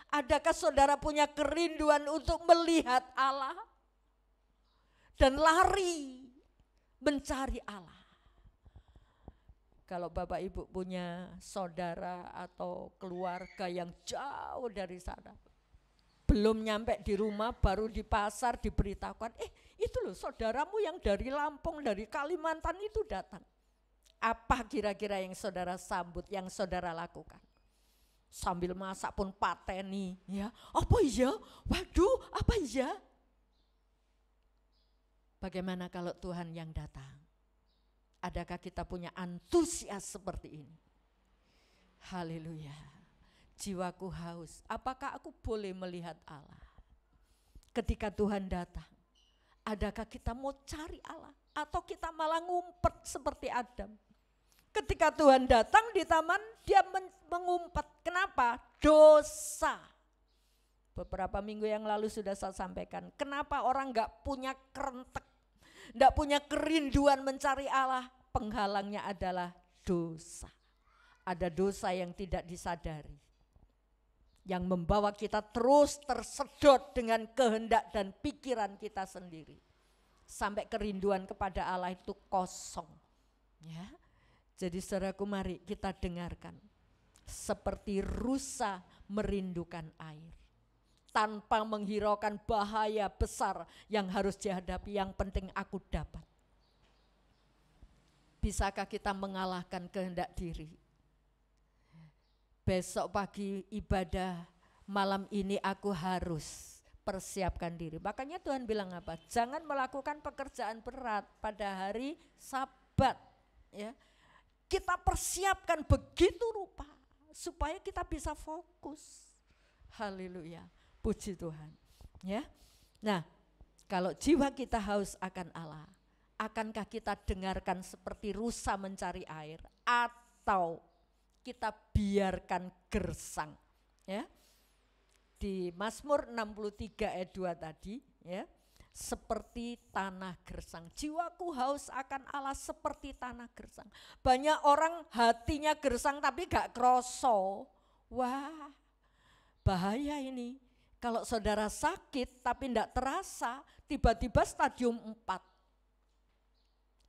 Adakah saudara punya kerinduan untuk melihat Allah? Dan lari mencari Allah. Kalau Bapak Ibu punya saudara atau keluarga yang jauh dari sana, belum nyampe di rumah, baru di pasar diberitahukan, itu loh saudaramu yang dari Lampung, dari Kalimantan itu datang. Apa kira-kira yang saudara sambut, yang saudara lakukan? Sambil masak pun pateni, ya. Apa iya? Waduh, apa iya? Bagaimana kalau Tuhan yang datang? Adakah kita punya antusias seperti ini? Haleluya. Jiwaku haus. Apakah aku boleh melihat Allah? Ketika Tuhan datang, adakah kita mau cari Allah? Atau kita malah ngumpet seperti Adam? Ketika Tuhan datang di taman, dia mengumpet. Kenapa? Dosa. Beberapa minggu yang lalu sudah saya sampaikan, kenapa orang gak punya kerentek, gak punya kerinduan mencari Allah? Penghalangnya adalah dosa. Ada dosa yang tidak disadari, yang membawa kita terus tersedot dengan kehendak dan pikiran kita sendiri. Sampai kerinduan kepada Allah itu kosong. Ya. Jadi saudaraku, mari kita dengarkan. Seperti rusa merindukan air. Tanpa menghiraukan bahaya besar yang harus dihadapi, yang penting aku dapat. Bisakah kita mengalahkan kehendak diri? Besok pagi ibadah, malam ini aku harus persiapkan diri. Makanya Tuhan bilang apa? Jangan melakukan pekerjaan berat pada hari Sabat. Ya. Kita persiapkan begitu rupa supaya kita bisa fokus. Haleluya. Puji Tuhan. Ya. Nah, kalau jiwa kita haus akan Allah, akankah kita dengarkan seperti rusa mencari air, atau kita biarkan gersang? Ya. Di Mazmur 63 ayat 2 tadi, ya, seperti tanah gersang. Jiwaku haus akan Allah seperti tanah gersang. Banyak orang hatinya gersang tapi gak kroso. Wah, bahaya ini. Kalau saudara sakit tapi tidak terasa, tiba-tiba stadium 4.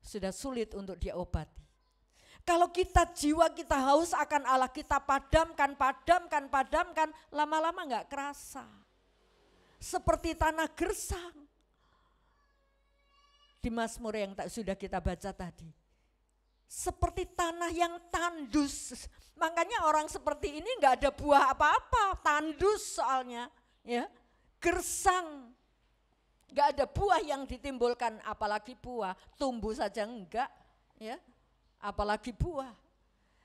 Sudah sulit untuk diobati. Kalau jiwa kita haus akan Allah, kita padamkan, lama-lama gak kerasa. Seperti tanah gersang. Di Mazmur yang sudah kita baca tadi. Seperti tanah yang tandus. Makanya orang seperti ini gak ada buah apa-apa, tandus soalnya. Ya, gersang. Gak ada buah yang ditimbulkan, apalagi buah. Tumbuh saja enggak, ya. Apalagi buah.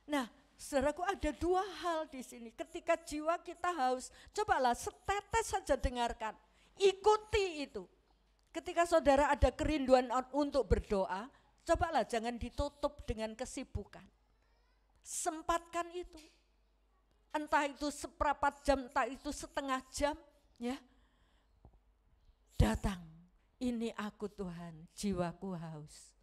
Nah, saudaraku, ada dua hal di sini. Ketika jiwa kita haus, cobalah setetes saja dengarkan. Ikuti itu. Ketika saudara ada kerinduan untuk berdoa, cobalah jangan ditutup dengan kesibukan. Sempatkan itu. Entah itu seperempat jam, entah itu setengah jam, ya. Datang, ini aku Tuhan, jiwaku haus.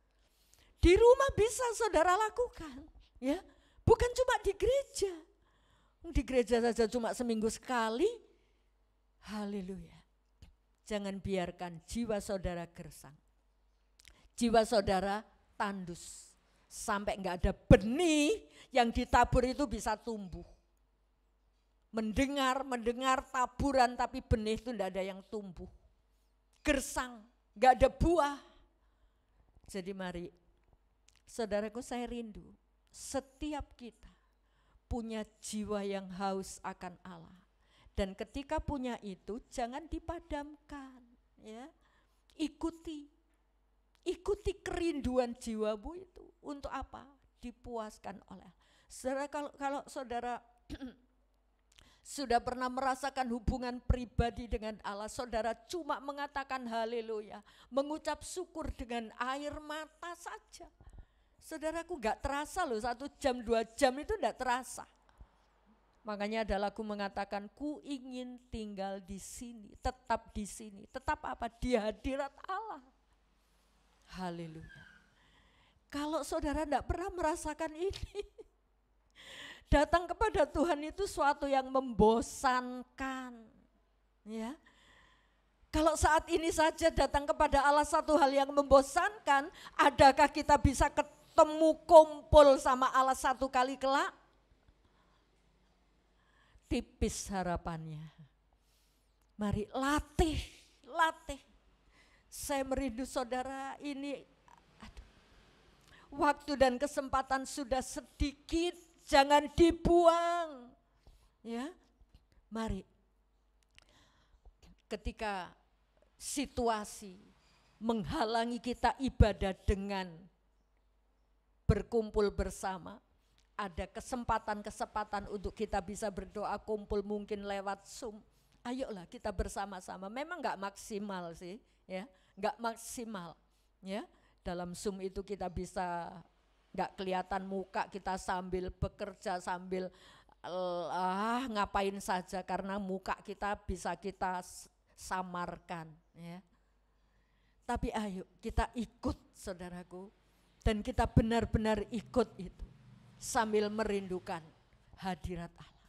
Di rumah bisa saudara lakukan, ya. Bukan cuma di gereja. Di gereja saja cuma seminggu sekali. Haleluya. Jangan biarkan jiwa saudara gersang. Jiwa saudara tandus. Sampai enggak ada benih yang ditabur itu bisa tumbuh. mendengar taburan tapi benih itu tidak ada yang tumbuh. Gersang, gak ada buah. Jadi mari, saudaraku, saya rindu setiap kita punya jiwa yang haus akan Allah. Dan ketika punya itu jangan dipadamkan, ya. Ikuti kerinduan jiwamu itu. Untuk apa? Dipuaskan oleh Allah. Saudara, kalau saudara sudah pernah merasakan hubungan pribadi dengan Allah, saudara cuma mengatakan haleluya, mengucap syukur dengan air mata saja. Saudaraku, gak terasa loh, 1 jam 2 jam itu gak terasa. Makanya ada lagu mengatakan, ku ingin tinggal di sini, tetap di sini. Tetap apa? Di hadirat Allah. Haleluya. Kalau saudara tidak pernah merasakan ini, datang kepada Tuhan itu suatu yang membosankan. Ya. Kalau saat ini saja datang kepada Allah satu hal yang membosankan, adakah kita bisa ketemu kumpul sama Allah satu kali kelak? Tipis harapannya. Mari latih. Saya merindu saudara ini, waktu dan kesempatan sudah sedikit, jangan dibuang. Ya, mari. Ketika situasi menghalangi kita ibadah dengan berkumpul bersama, ada kesempatan untuk kita bisa berdoa kumpul mungkin lewat Zoom. Ayolah kita bersama-sama. Memang enggak maksimal sih, ya. Enggak maksimal, ya. Dalam Zoom itu kita bisa enggak kelihatan muka kita sambil bekerja, sambil ngapain saja karena muka kita bisa kita samarkan, ya. Tapi ayo kita ikut, saudaraku, dan kita benar-benar ikut itu. Sambil merindukan hadirat Allah.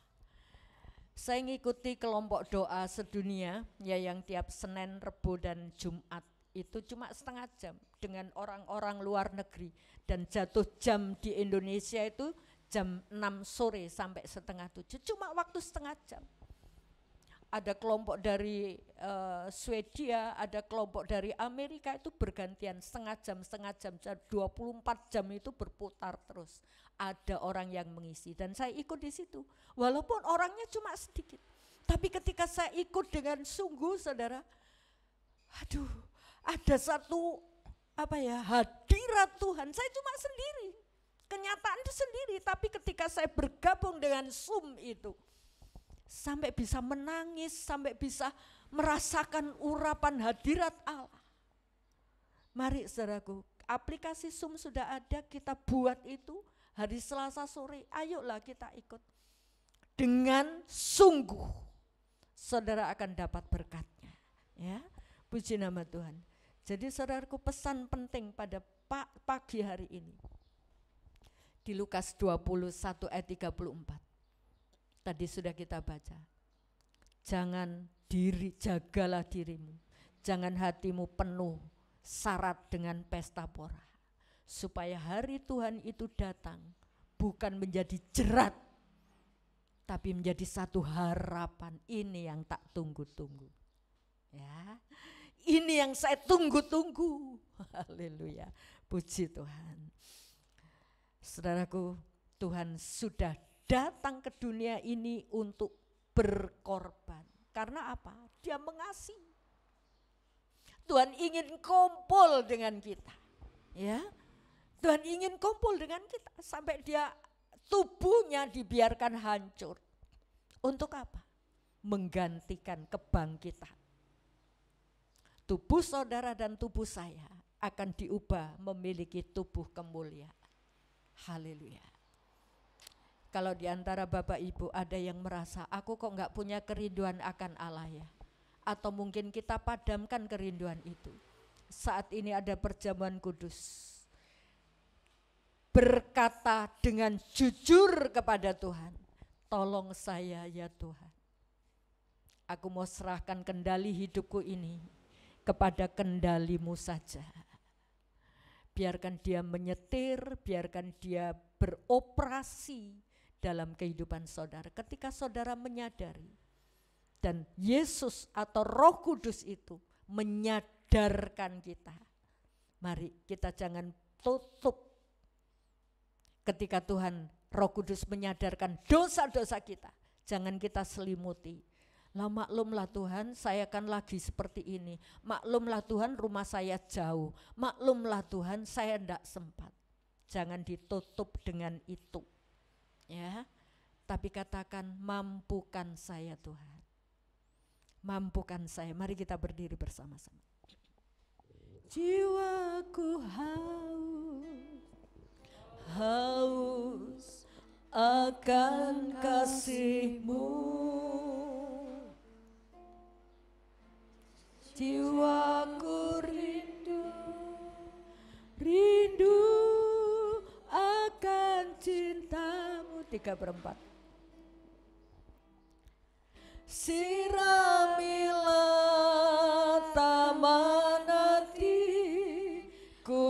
Saya ngikuti kelompok doa sedunia ya, yang tiap Senin, Rebo dan Jumat itu cuma setengah jam dengan orang-orang luar negeri, dan jatuh jam di Indonesia itu jam 6 sore sampai setengah 7, cuma waktu setengah jam. Ada kelompok dari Swedia, ada kelompok dari Amerika, itu bergantian setengah jam, 24 jam itu berputar terus. Ada orang yang mengisi dan saya ikut di situ. Walaupun orangnya cuma sedikit, tapi ketika saya ikut dengan sungguh, saudara, ada satu hadirat Tuhan. Saya cuma sendiri, kenyataan itu sendiri, tapi ketika saya bergabung dengan Zoom itu, sampai bisa menangis, sampai bisa merasakan urapan hadirat Allah. Mari saudaraku, aplikasi Zoom sudah ada, kita buat itu hari Selasa sore, ayolah kita ikut. Dengan sungguh, saudara akan dapat berkatnya. Ya, puji nama Tuhan. Jadi saudaraku, pesan penting pada pagi hari ini. Di Lukas 21 ayat 34. Tadi sudah kita baca. Jagalah dirimu. Jangan hatimu penuh syarat dengan pesta pora. Supaya hari Tuhan itu datang bukan menjadi jerat, tapi menjadi satu harapan. Ini yang tak tunggu-tunggu. Ya, ini yang saya tunggu-tunggu. Haleluya, puji Tuhan. Saudaraku, Tuhan sudah datang ke dunia ini untuk berkorban. Karena apa? Dia mengasihi. Tuhan ingin kumpul dengan kita. Ya, Tuhan ingin kumpul dengan kita sampai dia tubuhnya dibiarkan hancur. Untuk apa? Menggantikan kebangkitan. Tubuh saudara dan tubuh saya akan diubah memiliki tubuh kemuliaan. Haleluya. Kalau di antara Bapak Ibu ada yang merasa, aku kok enggak punya kerinduan akan Allah ya, atau mungkin kita padamkan kerinduan itu, saat ini ada perjamuan kudus. Berkata dengan jujur kepada Tuhan, tolong saya ya Tuhan. Aku mau serahkan kendali hidupku ini kepada kendali-Mu saja. Biarkan dia menyetir, biarkan dia beroperasi dalam kehidupan saudara. Ketika saudara menyadari dan Yesus atau Roh Kudus itu menyadarkan kita, mari kita jangan tutup. Ketika Tuhan Roh Kudus menyadarkan dosa-dosa kita, jangan kita selimuti. Lah maklumlah Tuhan, saya kan lagi seperti ini. Maklumlah Tuhan, rumah saya jauh. Maklumlah Tuhan, saya tidak sempat. Jangan ditutup dengan itu. Ya. Tapi katakan, mampukan saya Tuhan. Mampukan saya. Mari kita berdiri bersama-sama. Jiwaku haus akan kasih-Mu. Jiwaku rindu akan cinta-Mu. 3/4. Siramilah taman hatiku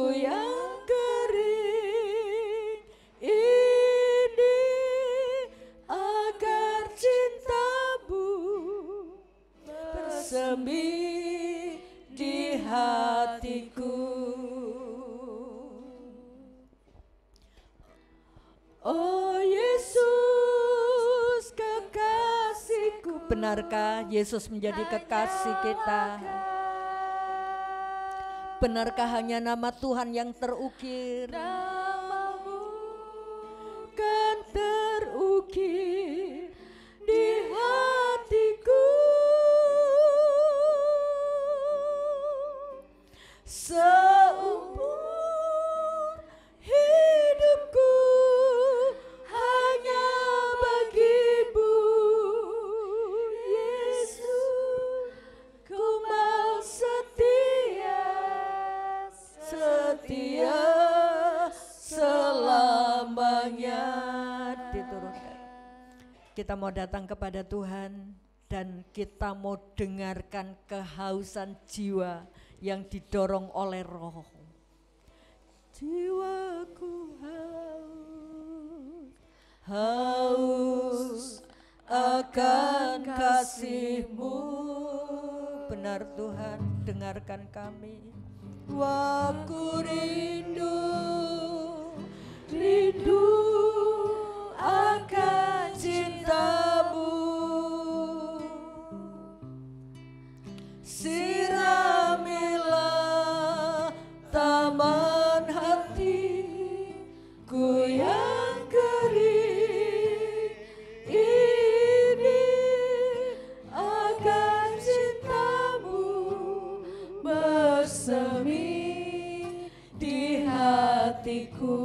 yang kering ini agar cinta-Mu bersemi di hatiku. Oh Yesus kekasihku. Benarkah Yesus menjadi kekasih kita? Benarkah hanya nama Tuhan yang terukir? Namamu kan terukir di hatiku. Seumur hidupku hanya bagi-Mu, Yesus, ku mau setia selamanya. Diturunkan. Kita mau datang kepada Tuhan dan kita mau dengarkan kehausan jiwa yang didorong oleh Roh. Jiwaku haus akan kasih-Mu. Benar Tuhan, dengarkan kami. Aku rindu akan cinta-Mu. Siramilah taman hatiku yang kering ini agar cinta-Mu bersemi di hatiku.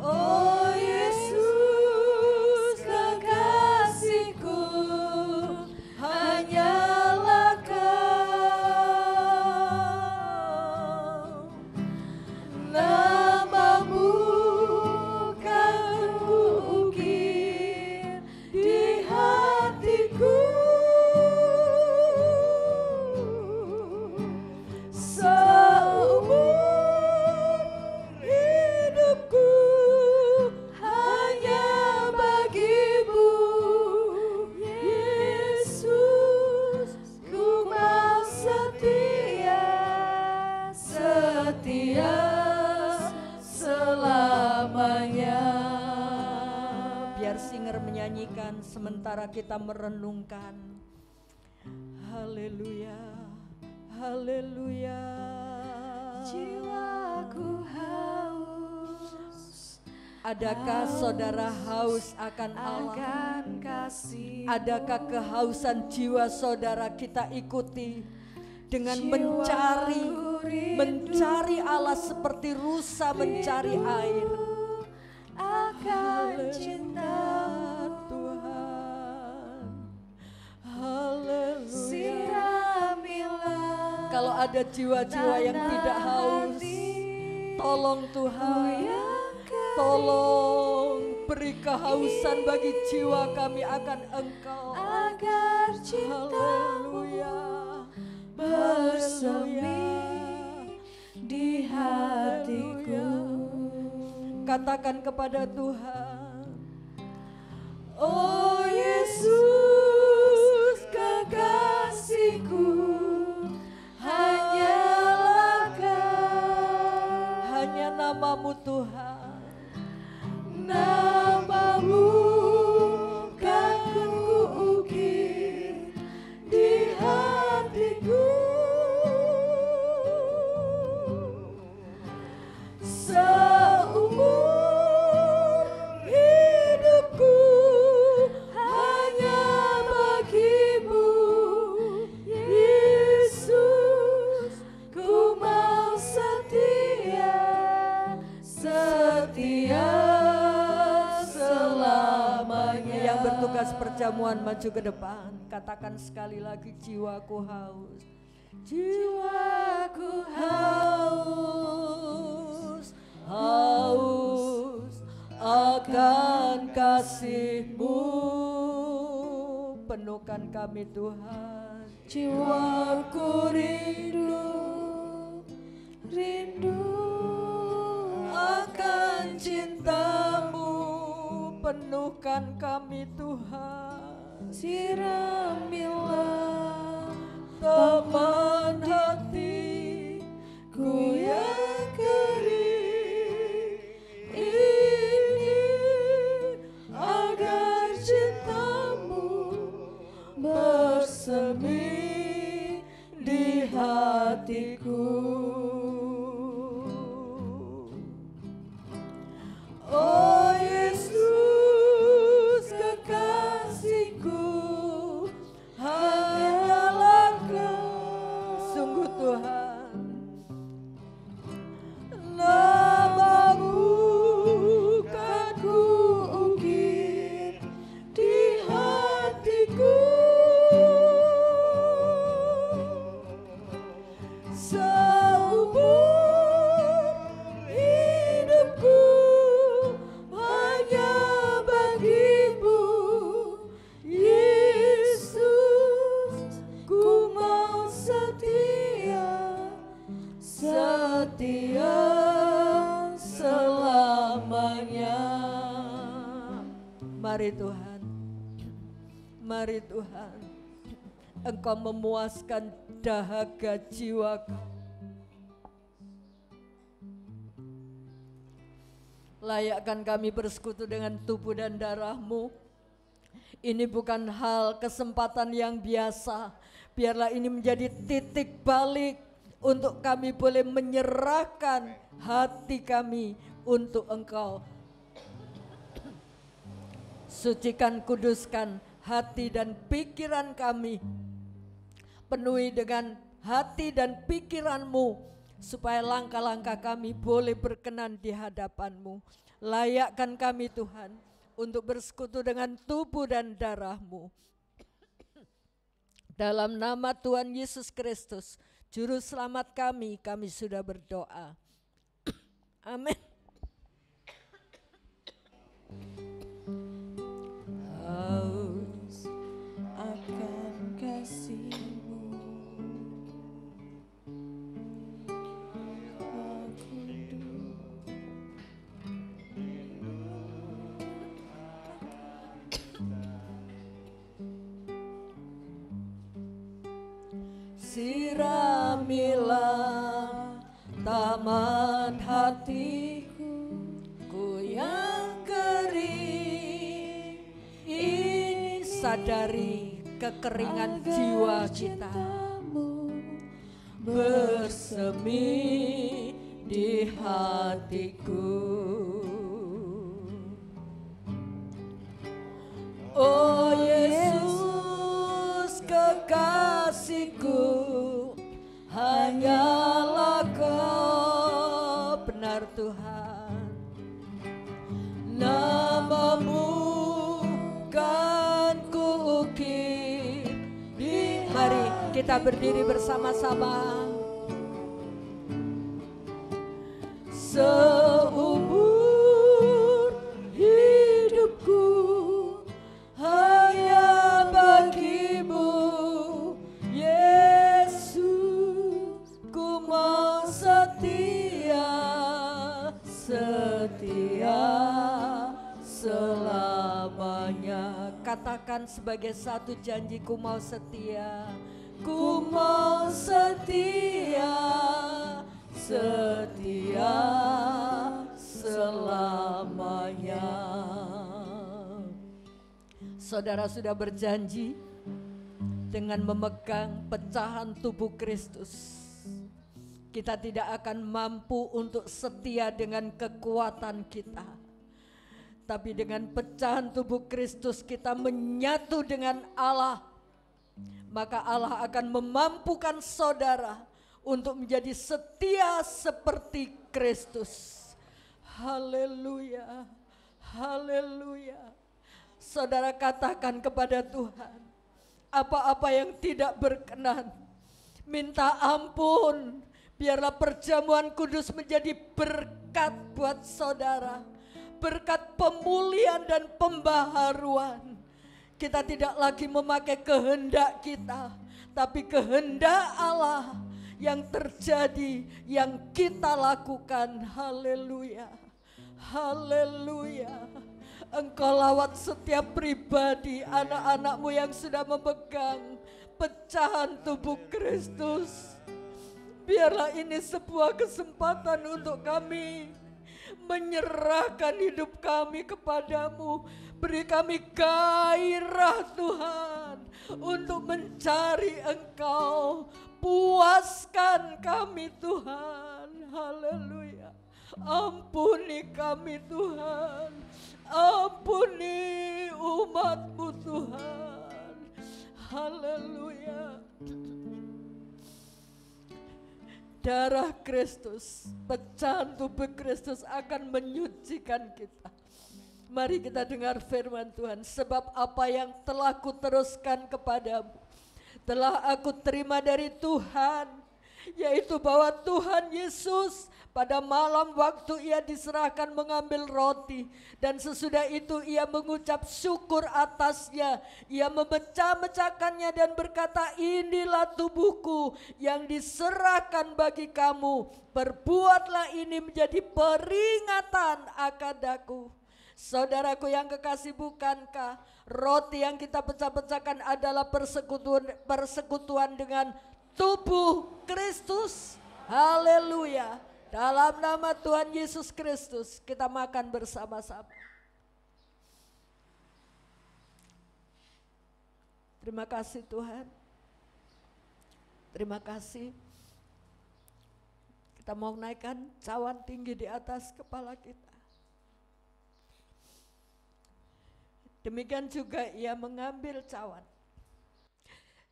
Oh Yesus kekasihku, hanyalah Kau. Namamu kan kuukir di hatiku. Seumur hidupku hanya bagi-Mu, Yesus, ku mau setia selamanya. Biar singer menyanyikan sementara kita merenungkan. Haleluya, haleluya. Jiwaku haus. Adakah saudara haus akan Allah? Adakah kehausan jiwa saudara kita ikuti dengan mencari Allah seperti rusa mencari air? Akan cinta Tuhan. Haleluya. Kalau ada jiwa-jiwa yang tidak haus, tolong Tuhan, tolong beri kehausan bagi jiwa kami akan Engkau. Agar cinta-Mu bersemi di hatiku. katakan kepada Tuhan, oh Yesus kekasihku, hanyalah Kau, hanya nama-Mu Tuhan, nama-Mu kan kuukir di hatiku. Seumur hidupku hanya bagimu, Yesus, ku mau setia, setia selamanya. Yang bertugas perjamuan maju ke depan, katakan sekali lagi, jiwaku haus, jiwaku haus, haus akan kasih-Mu. Penuhkan kami Tuhan, jiwaku rindu, rindu akan cinta-Mu. Penuhkan kami Tuhan, siramilah taman hatiku yang kering ini, agar cinta-Mu bersemi di hatiku. Oh Yesus kekasihku, hanyalah Kau. Sungguh Tuhan, nama-Mu kan kuukir di hatiku. Seumur hidupku hanya bagimu, Yesus, ku mau setia, setia selamanya. Mari Tuhan, mari Tuhan, Engkau memuaskan dahaga jiwaku. Layakkan kami bersekutu dengan tubuh dan darah-Mu. Ini bukan hal kesempatan yang biasa. Biarlah ini menjadi titik balik untuk kami boleh menyerahkan hati kami untuk Engkau. Sucikan, kuduskan hati dan pikiran kami. Penuhi dengan hati dan pikiran-Mu, supaya langkah-langkah kami boleh berkenan di hadapan-Mu. Layakkan kami Tuhan untuk bersekutu dengan tubuh dan darah-Mu. Dalam nama Tuhan Yesus Kristus, Juru Selamat kami sudah berdoa. Amin. Haus akan kasih-Mu, siramilah taman hatiku yang kering ini. Sadari kekeringan jiwa kita, bersemi di hatiku. Oh Yesus kekasihku, hanyalah Kau, benar Tuhan. Nama-Mu kan kuukir di. Mari kita berdiri bersama-sama. Seumur hidupku hanya bagimu, Yesus, ku mau setia, setia katakan sebagai satu janji, ku mau setia, ku mau setia, setia selamanya. Saudara sudah berjanji dengan memegang pecahan tubuh Kristus, kita tidak akan mampu untuk setia dengan kekuatan kita. Tapi dengan pecahan tubuh Kristus kita menyatu dengan Allah. Maka Allah akan memampukan saudara untuk menjadi setia seperti Kristus. Haleluya, haleluya. Saudara katakan kepada Tuhan, apa-apa yang tidak berkenan, minta ampun. Biarlah perjamuan kudus menjadi berkat buat saudara, berkat pemulihan dan pembaharuan. Kita tidak lagi memakai kehendak kita, tapi kehendak Allah yang terjadi, yang kita lakukan. Haleluya, haleluya. Engkau lawat setiap pribadi, anak-anakmu yang sudah memegang pecahan tubuh Kristus. Biarlah ini sebuah kesempatan untuk kami menyerahkan hidup kami kepadamu. Beri kami gairah Tuhan untuk mencari Engkau. Puaskan kami Tuhan. Haleluya. Ampuni kami Tuhan. Ampuni umat-Mu Tuhan. Haleluya. Darah Kristus, pecahan tubuh Kristus akan menyucikan kita. Mari kita dengar firman Tuhan. Sebab apa yang telah kuteruskan kepadamu telah aku terima dari Tuhan, yaitu bahwa Tuhan Yesus pada malam waktu ia diserahkan mengambil roti, dan sesudah itu ia mengucap syukur atasnya. Ia memecah-mecahkannya dan berkata, inilah tubuhku yang diserahkan bagi kamu. Perbuatlah ini menjadi peringatan akan aku. Saudaraku yang kekasih, bukankah roti yang kita pecah-pecahkan adalah persekutuan dengan tubuh Kristus? Haleluya. Dalam nama Tuhan Yesus Kristus kita makan bersama-sama. Terima kasih Tuhan. Terima kasih. Kita mau naikkan cawan tinggi di atas kepala kita. Demikian juga ia mengambil cawan.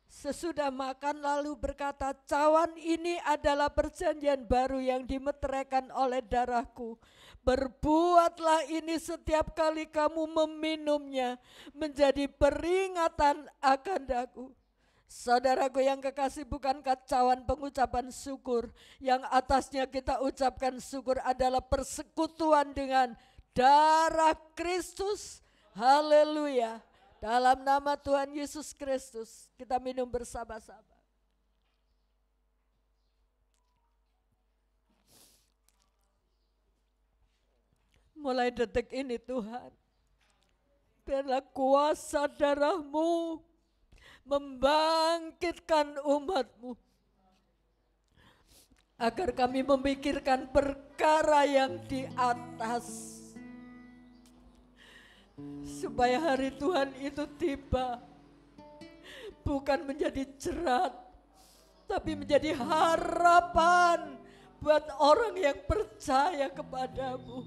Sesudah makan lalu berkata, cawan ini adalah perjanjian baru yang dimeteraikan oleh darahku. Berbuatlah ini setiap kali kamu meminumnya menjadi peringatan akan aku. Saudaraku yang kekasih, bukankah cawan pengucapan syukur yang atasnya kita ucapkan syukur adalah persekutuan dengan darah Kristus? Haleluya. Dalam nama Tuhan Yesus Kristus kita minum bersama-sama. Mulai detik ini Tuhan, biarlah kuasa darah-Mu membangkitkan umat-Mu, agar kami memikirkan perkara yang di atas, supaya hari Tuhan itu tiba, bukan menjadi jerat, tapi menjadi harapan buat orang yang percaya kepadamu.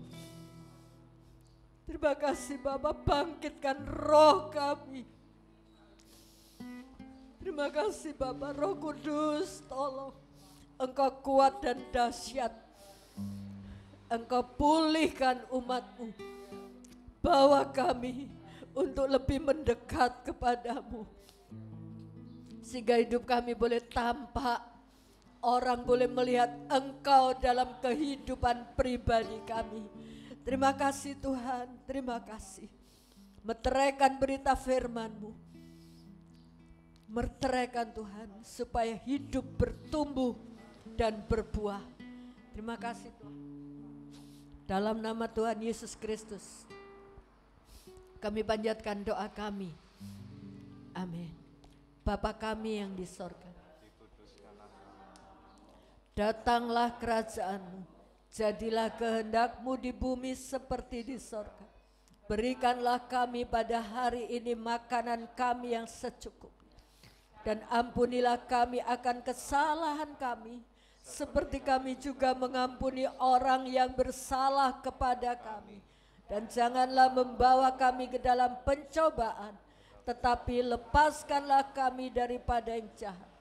Terima kasih Bapa, bangkitkan roh kami. Terima kasih Bapa, Roh Kudus tolong. Engkau kuat dan dahsyat. Engkau pulihkan umat-Mu. Bawa kami untuk lebih mendekat kepadamu, sehingga hidup kami boleh tampak, orang boleh melihat Engkau dalam kehidupan pribadi kami. Terima kasih Tuhan, terima kasih. Meteraikan berita firman-Mu, meteraikan Tuhan, supaya hidup bertumbuh dan berbuah. Terima kasih Tuhan. Dalam nama Tuhan Yesus Kristus kami panjatkan doa kami. Amin. Bapa kami yang di sorga, datanglah kerajaan-Mu, jadilah kehendak-Mu di bumi seperti di sorga. Berikanlah kami pada hari ini makanan kami yang secukupnya. Dan ampunilah kami akan kesalahan kami, seperti kami juga mengampuni orang yang bersalah kepada kami. Dan janganlah membawa kami ke dalam pencobaan, tetapi lepaskanlah kami daripada yang jahat.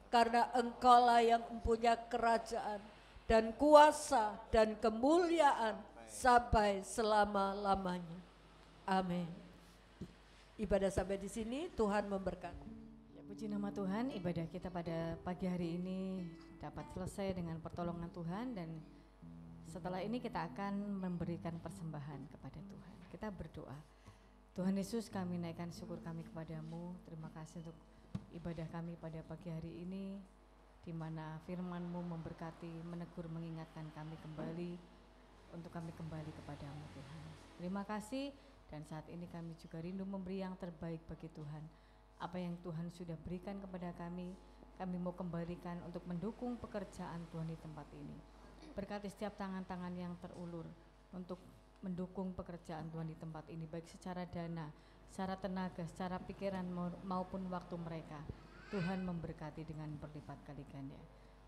Karena Engkaulah yang mempunyai kerajaan dan kuasa dan kemuliaan sampai selama-lamanya. Amin. Ibadah sampai di sini, Tuhan memberkati. Ya, puji nama Tuhan, ibadah kita pada pagi hari ini dapat selesai dengan pertolongan Tuhan, dan setelah ini kita akan memberikan persembahan kepada Tuhan. Kita berdoa. Tuhan Yesus, kami naikkan syukur kami kepadamu. Terima kasih untuk ibadah kami pada pagi hari ini, di mana firman-Mu memberkati, menegur, mengingatkan kami kembali untuk kami kembali kepadamu Tuhan. Terima kasih, dan saat ini kami juga rindu memberi yang terbaik bagi Tuhan. Apa yang Tuhan sudah berikan kepada kami mau kembalikan untuk mendukung pekerjaan Tuhan di tempat ini. Berkati setiap tangan-tangan yang terulur untuk mendukung pekerjaan Tuhan di tempat ini, baik secara dana, secara tenaga, secara pikiran maupun waktu mereka. Tuhan memberkati dengan berlipat kali ganda.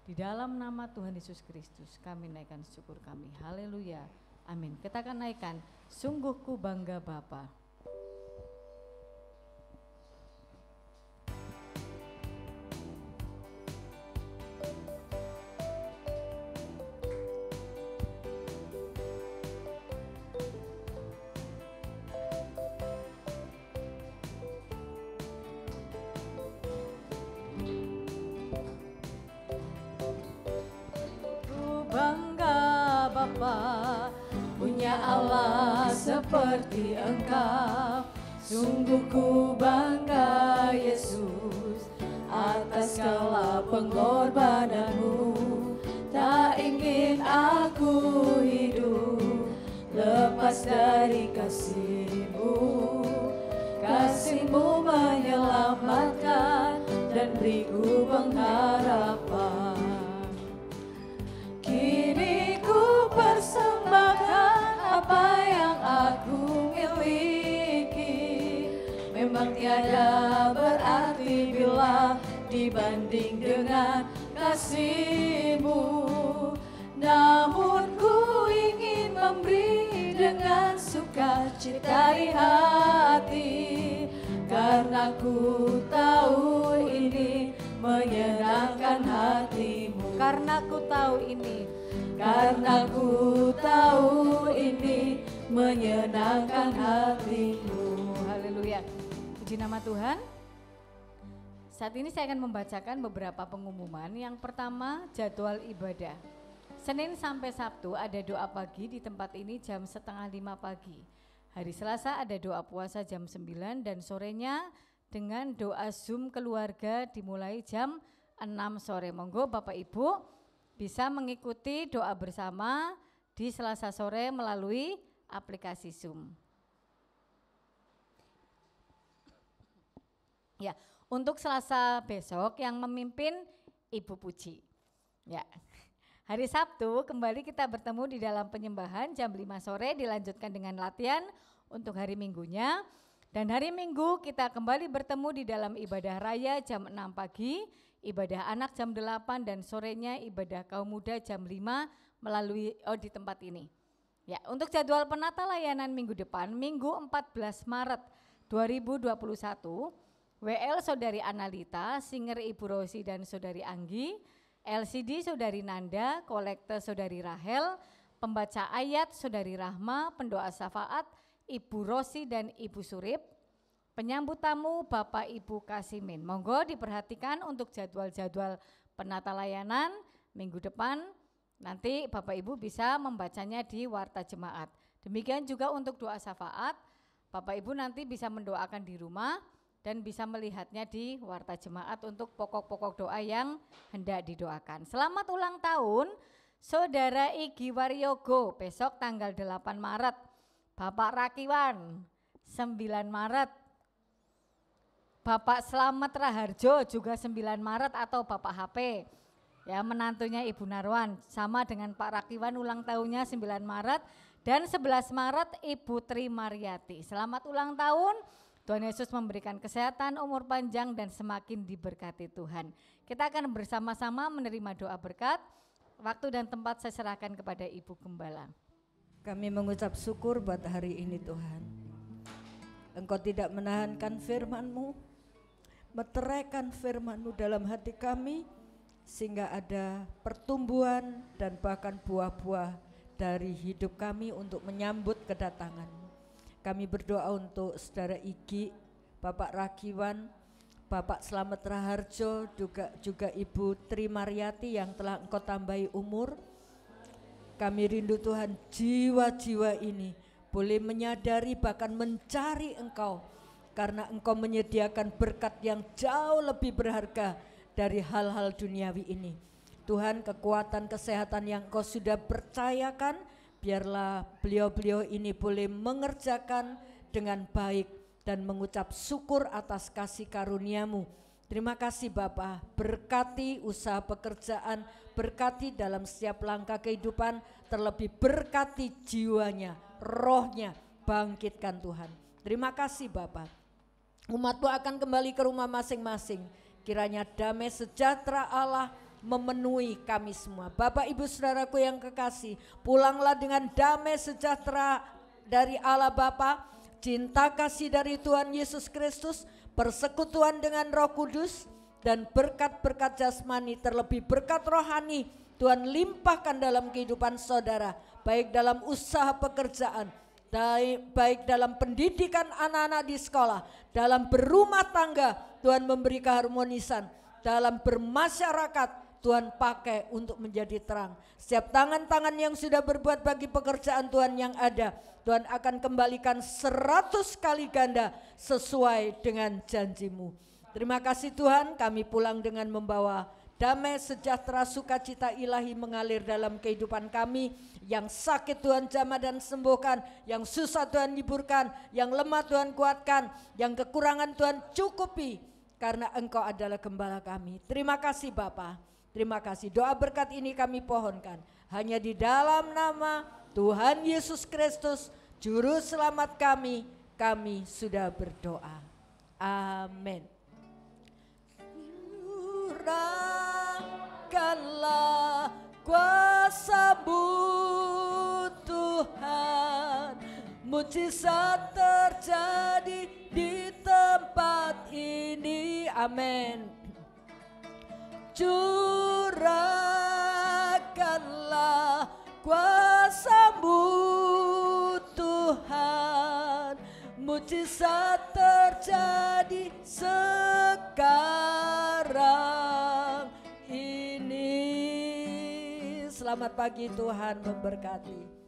Di dalam nama Tuhan Yesus Kristus kami naikkan syukur kami. Haleluya. Amin. Kita akan naikkan Sungguh Ku Bangga Bapa. Punya Allah seperti Engkau, sungguh ku bangga Yesus atas segala pengorbananmu. Tak ingin aku hidup lepas dari kasih-Mu. Kasih-Mu menyelamatkan dan beriku pengharapan. Kini ku persembahkan apa yang aku miliki. Memang tiada berarti bila dibanding dengan kasih-Mu. Namun ku ingin memberi dengan sukacita di hati, karena ku tahu ini menyenangkan hati-Mu. Karena ku tahu ini, karena ku tahu ini menyenangkan hati-Mu. Haleluya. Puji nama Tuhan. Saat ini saya akan membacakan beberapa pengumuman. Yang pertama, jadwal ibadah. Senin sampai Sabtu ada doa pagi di tempat ini jam 4:30 pagi. Hari Selasa ada doa puasa jam 9, dan sorenya dengan doa Zoom keluarga dimulai jam 6 sore. Monggo Bapak Ibu bisa mengikuti doa bersama di Selasa sore melalui aplikasi Zoom. Ya, untuk Selasa besok yang memimpin Ibu Puji. Ya. Hari Sabtu kembali kita bertemu di dalam penyembahan jam 5 sore, dilanjutkan dengan latihan untuk hari Minggunya. Dan hari Minggu kita kembali bertemu di dalam ibadah raya jam 6 pagi, ibadah anak jam 8, dan sorenya ibadah kaum muda jam 5 melalui di tempat ini. Ya, untuk jadwal penata layanan minggu depan, Minggu 14 Maret 2021, WL Saudari Analita, Singer Ibu Rosi dan Saudari Anggi, LCD Saudari Nanda, Kolektor Saudari Rahel, Pembaca Ayat Saudari Rahma, Pendoa Syafaat Ibu Rosi dan Ibu Surip, penyambut tamu Bapak Ibu Kasimin. Monggo diperhatikan untuk jadwal-jadwal penata layanan minggu depan. Nanti Bapak Ibu bisa membacanya di Warta Jemaat. Demikian juga untuk doa syafaat, Bapak Ibu nanti bisa mendoakan di rumah dan bisa melihatnya di Warta Jemaat untuk pokok-pokok doa yang hendak didoakan. Selamat ulang tahun Saudara Igi Waryogo, besok tanggal 8 Maret. Bapak Rakiwan 9 Maret. Bapak Slamet Raharjo juga 9 Maret atau Bapak HP. Ya, menantunya Ibu Narwan sama dengan Pak Rakiwan ulang tahunnya 9 Maret dan 11 Maret Ibu Tri Mariati. Selamat ulang tahun. Tuhan Yesus memberikan kesehatan, umur panjang dan semakin diberkati Tuhan. Kita akan bersama-sama menerima doa berkat. Waktu dan tempat saya serahkan kepada Ibu Gembala. Kami mengucap syukur buat hari ini Tuhan. Engkau tidak menahankan firman-Mu, meteraikan firman-Mu dalam hati kami, sehingga ada pertumbuhan dan bahkan buah-buah dari hidup kami untuk menyambut kedatangan-Mu. Kami berdoa untuk Saudara Igi, Bapak Rakiwan, Bapak Slamet Raharjo, juga Ibu Tri Mariati yang telah Engkau tambahi umur. Kami rindu Tuhan jiwa-jiwa ini boleh menyadari bahkan mencari Engkau, karena Engkau menyediakan berkat yang jauh lebih berharga dari hal-hal duniawi ini. Tuhan, kekuatan kesehatan yang Engkau sudah percayakan, biarlah beliau-beliau ini boleh mengerjakan dengan baik dan mengucap syukur atas kasih karunia-Mu. Terima kasih Bapa, berkati usaha pekerjaan, berkati dalam setiap langkah kehidupan, terlebih berkati jiwanya, rohnya, bangkitkan Tuhan. Terima kasih Bapa. Umat-Mu akan kembali ke rumah masing-masing. Kiranya damai sejahtera Allah memenuhi kami semua. Bapak Ibu Saudaraku yang kekasih, pulanglah dengan damai sejahtera dari Allah Bapa, cinta kasih dari Tuhan Yesus Kristus, persekutuan dengan Roh Kudus, dan berkat-berkat jasmani terlebih berkat rohani Tuhan limpahkan dalam kehidupan saudara, baik dalam usaha pekerjaan, baik dalam pendidikan anak-anak di sekolah, dalam berumah tangga Tuhan memberi keharmonisan, dalam bermasyarakat Tuhan pakai untuk menjadi terang. Setiap tangan-tangan yang sudah berbuat bagi pekerjaan Tuhan yang ada, Tuhan akan kembalikan 100 kali ganda sesuai dengan janji-Mu. Terima kasih Tuhan, kami pulang dengan membawa damai sejahtera sukacita ilahi mengalir dalam kehidupan kami. Yang sakit Tuhan jamah dan sembuhkan, yang susah Tuhan hiburkan, yang lemah Tuhan kuatkan, yang kekurangan Tuhan cukupi, karena Engkau adalah gembala kami. Terima kasih Bapa. Terima kasih, doa berkat ini kami pohonkan hanya di dalam nama Tuhan Yesus Kristus, Juru Selamat kami sudah berdoa. Amin. Curahkanlah kuasa-Mu Tuhan, mujizat terjadi di tempat ini. Amin. Curahkanlah kuasa-Mu Tuhan, mujizat terjadi sekarang ini. Selamat pagi, Tuhan memberkati.